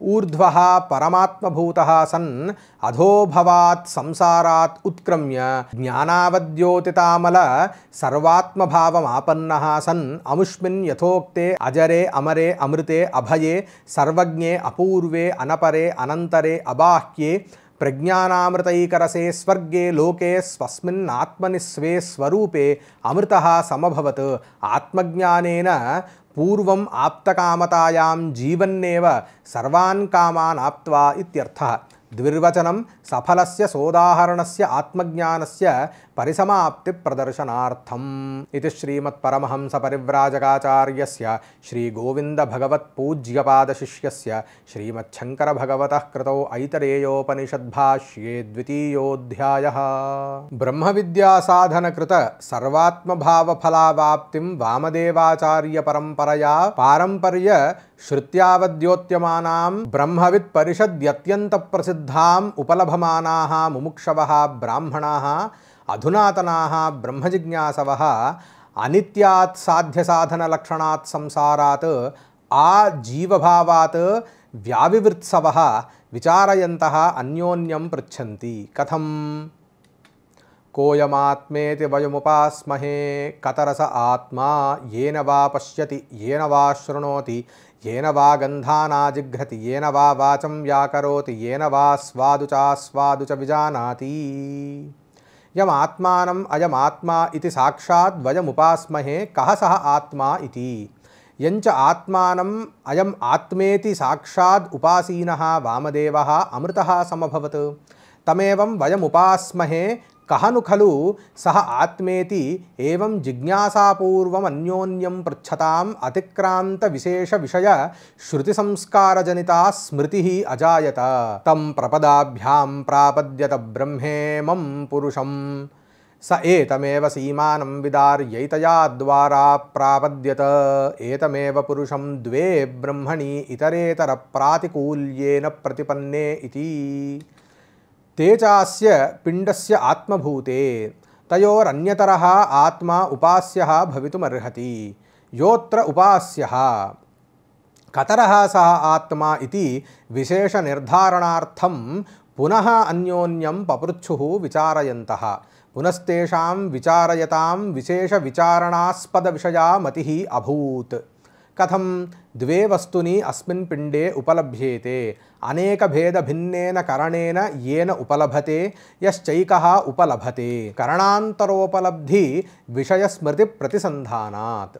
ఊర్ధ్వః పరమాత్మభూతః సన్ అధోభవాత్ సంసారాత్ ఉత్క్రమ్య జ్ఞానావద్యోతితామల సర్వాత్మభావమాపన్నః సన్ అముష్మిన్ యథోక్తే అజరే అమరే అమృతే అభయే సర్వజ్ఞే అపూర్వే అనపరే అనంతరే అబాహ్యే ప్రజ్ఞానామృతైకరసే స్వర్గే లోకే స్వస్మిన్నాత్మని స్వే స్వరూపే అమృతః సమభవత్ ఆత్మజ్ఞానేన పూర్వం ఆప్తకామతాయాం జీవన్నేవ సర్వాన్ కామాన్ ఆప్త్వా ఇత్యర్థః ద్విర్వచనం సఫలస్య సోదాహరణస్య ఆత్మజ్ఞానస్య పరిసమాప్తి ప్రదర్శనార్థం ఇది శ్రీమత్పరమహంస పరివ్రాజకాచార్యస్య శ్రీ గోవింద భగవత్ పూజ్యపాద శిష్యస్య శ్రీమచ్చంకర భగవతః కృతౌ ఐతరేయోపనిషద్భాష్యే ద్వితీయోధ్యాయః బ్రహ్మ విద్యా సాధన కృత సర్వాత్మభావ ఫలావాప్తిం వామదేవాచార్య పరంపరయా పారంపర్య శ్రుత్యావద్యోత్యమానాం బ్రహ్మవిత్ పరిషద్యత్యంత ప్రసిద్ధాం ఉపలభమానాః ముముక్షవః బ్రాహ్మణాః అధునాతనాః బ్రహ్మజిజ్ఞాసవః అనిత్యాత్ సాధ్య సాధన లక్షణాత్ సంసారాత్ ఆ జీవభావాత్ వ్యావివృత్సవః విచారయంతః అన్యోన్యం పృచ్ఛంతి కథం కోయమాత్మేతి వయముపాస్మహే కతరస ఆత్మా ఏన వా పశ్యతి ఏన వా శృణోతి ఏన వా గంధానాజిఘ్రతి ఏన వా వాచం వ్యాకరోతి ఏన వా స్వాదు చాస్వాదు చ విజానాతి యమాత్మానం అయమాత్మా ఇతి సాక్షాత్ వయముపాస్మహే కః సః ఆత్మా ఇతి యంచ ఆత్మానం అయం ఆత్మేతి సాక్షాద్ ఉపాసీనః వామదేవः అమృతః సమభవత్ తమేవం వయముపాస్మహే కహను ఖలు సహ ఆత్మేతి ఏవం జిజ్ఞాసాపూర్వం అన్యోన్యం పృచ్ఛతాం అతిక్రాంత విశేష విషయ శృతి సంస్కారజనితా స్మృతి అజాయత తం ప్రపదాభ్యాం ప్రాపద్యత బ్రహ్మేమం పురుషం స ఏతమేవ సీమానం విదార్యైతయా ద్వారా ప్రాపద్యత ఏతమేవ పురుషం ద్వే బ్రహ్మణి ఇతరేతర ప్రాతికూల్యేన ప్రతిపన్నే ఇతి తే చాస్య పిండస్య ఆత్మభూతే తయోరన్యతరః ఆత్మా ఉపాస్యః భవితుమర్హతి యోత్ర ఉపాస్యః కతరః సః ఆత్మా ఇతి విశేష నిర్ధారణార్థం పునః అన్యోన్యం పపృచ్ఛుః విచారయంతః పునస్తేషాం విచారయతాం విశేష విచారణాస్పద విషయా మతిః అభూత్ కథం ద్వే వస్తుని అస్మిన్ పిండే ఉపలభ్యేతే అనేక భేద భిన్నేన కరణేన येन ఉపలభతే యశ్చైకః ఉపలభతే కరణాంతరోపలబ్ధి విషయ స్మృతి ప్రతిసంధానాత్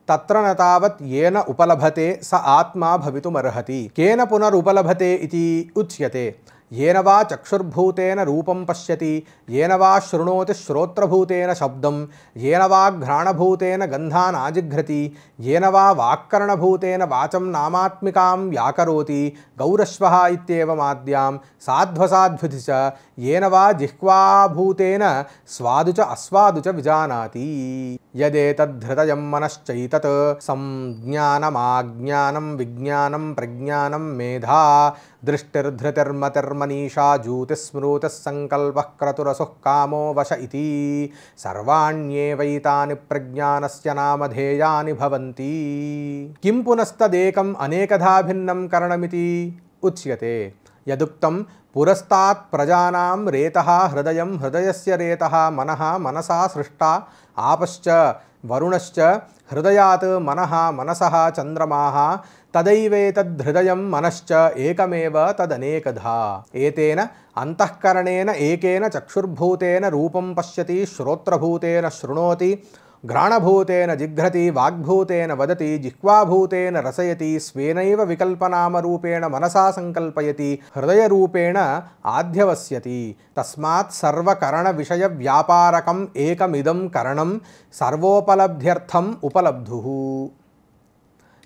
తత్ర న తావత్ येन ఉపలభతే స ఆత్మా భవితుమర్హతి కేన పునరుపలభతే ఇతి ఉచ్యతే येन वा चक्षुर्भूतेन रूपं पश्यति, येन वा शृणोति श्रोत्रभूतेन शब्दं, येन वा घ्राणभूतेन गन्धान् आजिघ्रति, येन वा वाक्करणभूतेन वाचं नामात्मिकां व्याकरोति, गौरश्वः इत्येवमाद्यां साध्वसाध्विति च, येन वा जिह्वाभूतेन स्वादु च अस्वादु च विजानाति। यदेतद्धृतयं मनश्चैतत् संज्ञानमाज्ञानं विज्ञानं प्रज्ञानं मेधा दृष्टिर्धृतिर्मतिर्मनीषा ज्योतिस्मृतिः संकल्पः क्रतुरसुः कामो वश इति सर्वाण्येवैतानि प्रज्ञानस्य नामधेयानि भवन्ति। किं पुनस्तदेकम् अनेकधा भिन्नं करणमिति उच्यते। यदुक्तं पुरस्तात् प्रजानां रेतः हृदयं, हृदयस्य रेतः मनः, मनसा सृष्टा आपश्च वरुणश्च, हृदयात् मनः, मनसः चन्द्रमाः, तदैवेतद्धृदयं मनश्च एकमेव तदनेकधा। एतेन अंतःकरणेन एकेन चक्षुर्भूतेन रूपं पश्यति, श्रोत्रभूतेन शृणोति, घ्राणभूतेन जिघ्रति, वाग्भूतेन वदति, जिह्वाभूतेन रसयति, स्वेनैव विकल्पनामरूपेण मनसा संकल्पयति, हृदयरूपेण आध्यवस्यति। तस्मात् सर्वकरणविषयव्यापारकम् एकमिदं करणं सर्वोपलब्ध्यर्थम् उपलब्धुः।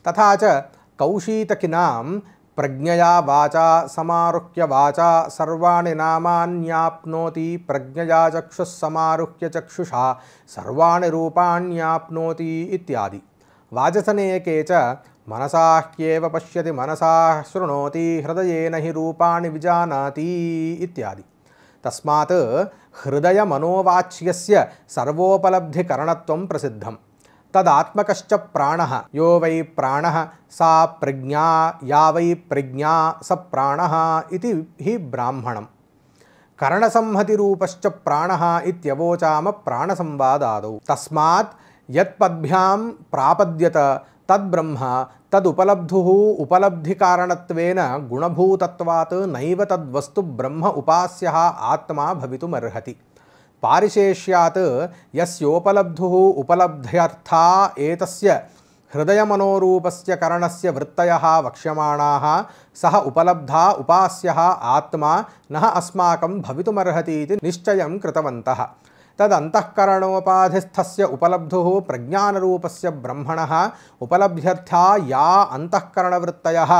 तथा च कौशीतकिनां प्रज्ञया वाचा समारुह्य वाचा सर्वाणि नामान्याप्नोति, प्रज्ञया चक्षुः समारुह्य चक्षुषा सर्वाणि रूपाण्याप्नोति इत्यादि। वाचसनेके च मनसा ह्येव पश्यति, मनसा शृणोति, हृदयेन हि रूपाणि विजानाति इत्यादि। तस्मात् हृदयमनोवाच्यस्य सर्वोपलब्धिकरणत्वं प्रसिद्धम्। तदात्मकश्च प्राणः, यो वै प्राणः सा प्रज्ञा, या वै प्रज्ञा स प्राणः इति हि ब्राह्मणम्। करणसंहतिरूपश्च प्राणः इत्यवोचाम प्राणसंवादादौ। तस्मात् यत्पद्भ्यां प्रापद्यत तद्ब्रह्म तदुपलब्धुः उपलब्धिकारणत्वेन गुणभूतत्वात् नैव तद्वस्तु ब्रह्म उपास्यः आत्मा भवितुमर्हति। पारिशेष्यात् यस्योपलब्धुः उपलब्ध्यर्था एतस्य हृदयमनोरूपस्य करणस्य वृत्तयः वक्ष्यमाणाः, सः उपलब्धा उपास्यः आत्मा नः अस्माकं भवितुमर्हति इति निश्चयं कृतवन्तः। तदन्तःकरणोपाधिस्थस्य उपलब्धुः प्रज्ञानरूपस्य ब्रह्मणः उपलब्ध्यर्था या अन्तःकरणवृत्तयः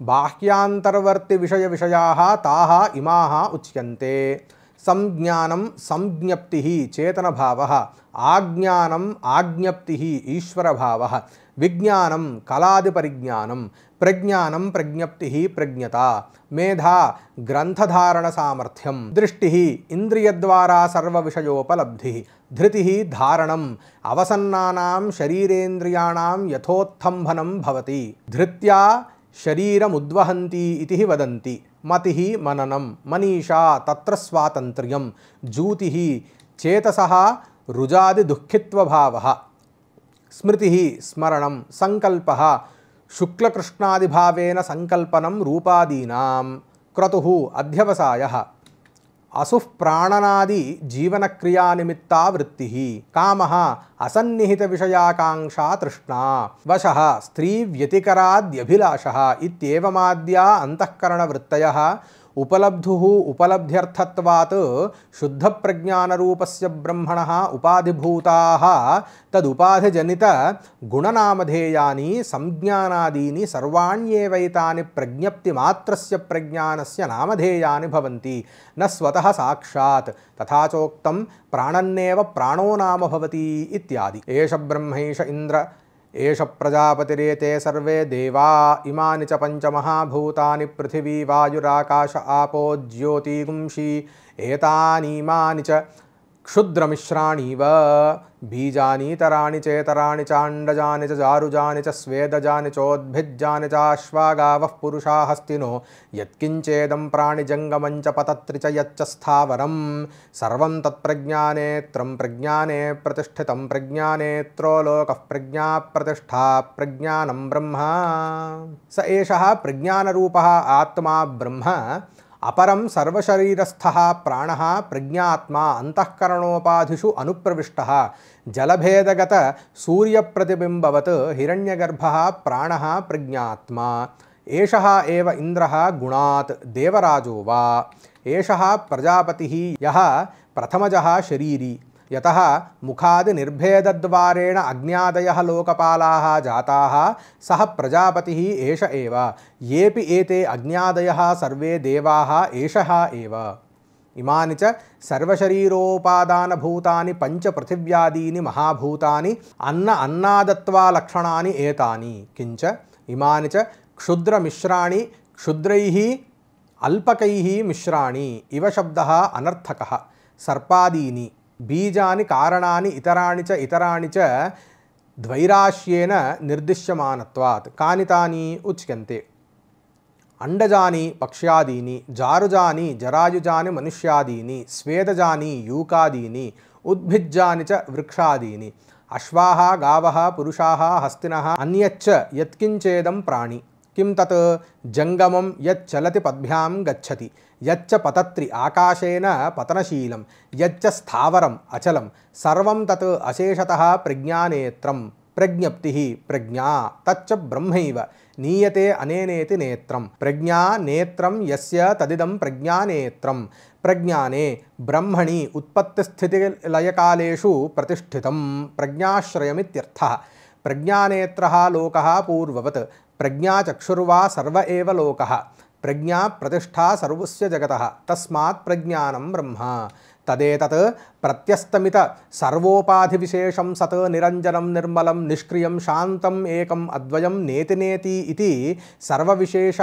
बाह्यान्तर्वर्तिविषयविषयाः ताः इमाः उच्यन्ते। संज्ञानं संज्ञप्तिः चेतनभावः, आज्ञानम् आज्ञप्तिः ईश्वरभावः, विज्ञानं कलादिपरिज्ञानं, प्रज्ञानं प्रज्ञप्तिः प्रज्ञता, मेधा ग्रंथधारणसामर्थ्यं, दृष्टिः इंद्रियद्वारा सर्वविषयोपलब्धिः, धृतिः धारणम् अवसन्नानां शरीरेन्द्रियाणां यथोत्थम्भनं भवति, धृत्या शरीरमुद्वहन्ति इति वदन्ति। मतिः मननं, मनीषा तत्र स्वातन्त्र्यं, ज्यूतिः चेतसः रुजादिदुःखित्वभावः, स्मृतिः स्मरणं, संकल्पः शुक्लकृष्णादिभावेन संकल्पनं रूपादीनां, क्रतुः अध्यवसायः, असुः प्राणनादि जीवनक्रियानिमित्ता वृत्तिः, कामः असन्निहितविषयाकाङ्क्षा तृष्णा, वशः स्त्रीव्यतिकराद्यभिलाषः इत्येवमाद्या अन्तःकरणवृत्तयः उपलब्धुः उपलब्ध्यर्थत्वात् शुद्धप्रज्ञानरूपस्य ब्रह्मणः उपाधिभूताः तदुपाधिजनितगुणनामधेयानि संज्ञानादीनि सर्वाण्येवैतानि प्रज्ञप्तिमात्रस्य प्रज्ञानस्य नामधेयानि भवन्ति, न स्वतः साक्षात्। तथा चोक्तं प्राणन्नेव प्राणो नाम भवति इत्यादि। एष ब्रह्मैष इन्द्र एष प्रजापतिरेते सर्वे देवा इमानि च पंचमहाभूतानि पृथिवी वायुराकाश आपो ज्योतिगुंषि एतानीमानि च क्षुद्रमिश्राणीव बीजानीतराणि चेतराणि चाण्डजानि च जारुजानि च स्वेदजानि चोद्भिज्जानि चाश्वागावः पुरुषा हस्तिनो यत्किञ्चेदं प्राणिजङ्गमं च पतत्रि च यच्च स्थावरं सर्वं तत्प्रज्ञानेत्रं प्रज्ञाने प्रतिष्ठितं प्रज्ञानेत्रो लोकः प्रज्ञाप्रतिष्ठा प्रज्ञानं ब्रह्म। स एषः प्रज्ञानरूपः आत्मा ब्रह्म अपरं सर्वशरीरस्थः प्राणः प्रज्ञात्मा अंतःकरणोपाधिषु अनुप्रविष्टः जलभेदगत सूर्यप्रतिबिंबवत् हिरण्यगर्भः प्राणः प्रज्ञात्मा। एषः एव इन्द्रः गुणात् देवराजो वा एषः प्रजापतिः यः प्रथमजः शरीरी यतः मुखादि निर्भेदद्वारेण अज्ञादयः लोकपालाः जाताः सः प्रजापतिः एष एव येऽपि एते अज्ञादयः सर्वे देवाः एषः एव इमानि च सर्वशरीरोपादानभूतानि पंचपृथिव्यादीनि महाभूतानि अन्नादत्वालक्षणानि एतानि किंच इमानि च क्षुद्रमिश्राणि क्षुद्रैः अल्पकैः मिश्राणि इव शब्दः अनर्थकः सर्पादीनि बीजानि कारणानि इतराणि च द्वैराश्येन निर्दिश्यमानत्वात् कानि तानि उच्यन्ते अंडजानि पक्ष्यादीनि जारुजानि जरायुजानि मनुष्यादीनि स्वेदजानि यूकादीनि उद्भिज्जानि च वृक्षादीनि अश्वाः गावः पुरुषाः हस्तिनः अन्यच्च यत्किञ्चेदं प्राणि किं तत् जंगमं यच्चलति पद्भ्यां गच्छति यच्च पतत्रि आकाशेन पतनशीलं यच्च स्थावरम् अचलं सर्वं तत् अशेषतः प्रज्ञानेत्रं प्रज्ञप्तिः प्रज्ञा तच्च ब्रह्मैव नीयते अनेनेति नेत्रं प्रज्ञा नेत्रं यस्य तदिदं प्रज्ञानेत्रं प्रज्ञाने ब्रह्मणि उत्पत्तिस्थितिलयकालेषु प्रतिष्ठितं प्रज्ञाश्रयमित्यर्थः प्रज्ञानेत्रः लोकः पूर्ववत् प्रज्ञाचक्षुर्वा सर्व एव लोकः प्रज्ञा प्रतिष्ठा सर्वस्य जगतः तस्मात् प्रज्ञानं ब्रह्म तदेतत् प्रत्यस्तमित सर्वोपाधिविशेषं सत् निरञ्जनं निर्मलं निष्क्रियं शान्तम् एकम् अद्वयं नेति नेति इति सर्वविशेष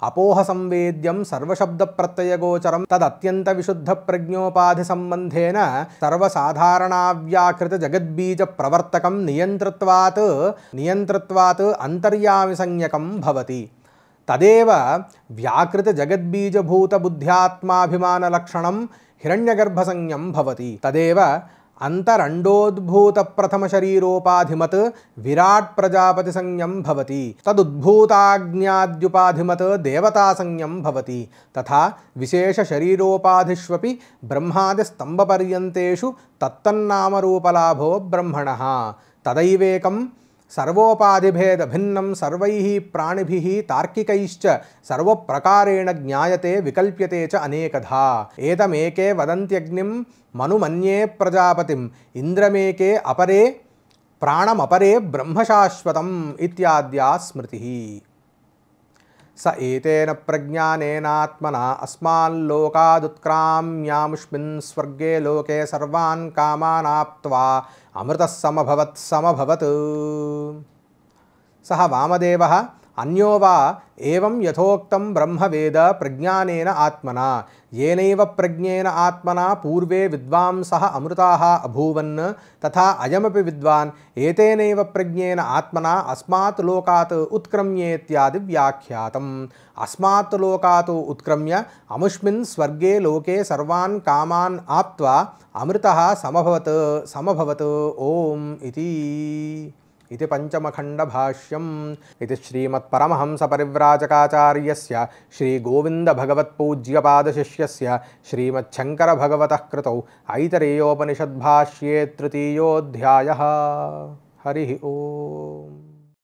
अपोहसंवेद्यं सर्वशब्दप्रत्ययगोचरं तदत्यन्तविशुद्धप्रज्ञोपाधि सम्बन्धेन सर्वसाधारणाव्याकृतजगद्बीजप्रवर्तकं नियन्तृत्वात् अन्तर्यामिसंज्ञकं भवति तदेव व्याकृतजगद्बीजभूतबुद्ध्यात्माभिमानलक्षणं हिरण्यगर्भसंज्ञं भवति तदेव अंतरंडोद्भूतप्रथमशरीरोपाधिमत् विराट प्रजापतिसंज्ञं भवति तदुद्भूताज्ञाद्युपाधिमत् देवतासंज्ञं भवति तथा विशेषशरीरोपाधिष्वपि ब्रह्मादिस्तम्भपर्यन्तेषु तत्तन्नामरूपलाभो ब्रह्मणः तदैवेकं सर्वोपाधिभेद भिन्नं सर्वैः प्राणिभिः तार्किकैश्च सर्वप्रकारेण ज्ञायते विकल्प्यते च अनेकधा एतमेके वदन्त्यग्निं मनुमन्ये प्रजापतिम् इन्द्रमेके अपरे प्राणमपरे ब्रह्मशाश्वतम् इत्याद्या स्मृतिः स एतेन प्रज्ञानेनात्मना अस्माल्लोकादुत्क्राम्यामुष्मिन् स्वर्गे लोके सर्वान् कामानाप्त्वा अमृतः समभवत् सः वामदेवः अन्यो वा एवं यथोक्तं ब्रह्मवेद प्रज्ञानेन आत्मना येनैव प्रज्ञेन आत्मना पूर्वे विद्वांसः अमृताः अभूवन् तथा अयमपि विद्वान् एतेनैव प्रज्ञेन आत्मना अस्मात् लोकात् उत्क्रम्येत्यादि व्याख्यातम् अस्मात् लोकात् उत्क्रम्य अमुष्मिन् स्वर्गे लोके सर्वान् कामान् आप्त्वा अमृतः समभवत् ओम इति पंचमखंडभाष्यम् इति श्रीमत्परमहंसपरिव्राजकाचार्यस्य श्रीगोविन्दभगवत्पूज्यपादशिष्यस्य श्रीमच्छङ्करभगवतः कृतौ ऐतरेयोपनिषद्भाष्ये तृतीयोऽध्यायः हरिः ओम्।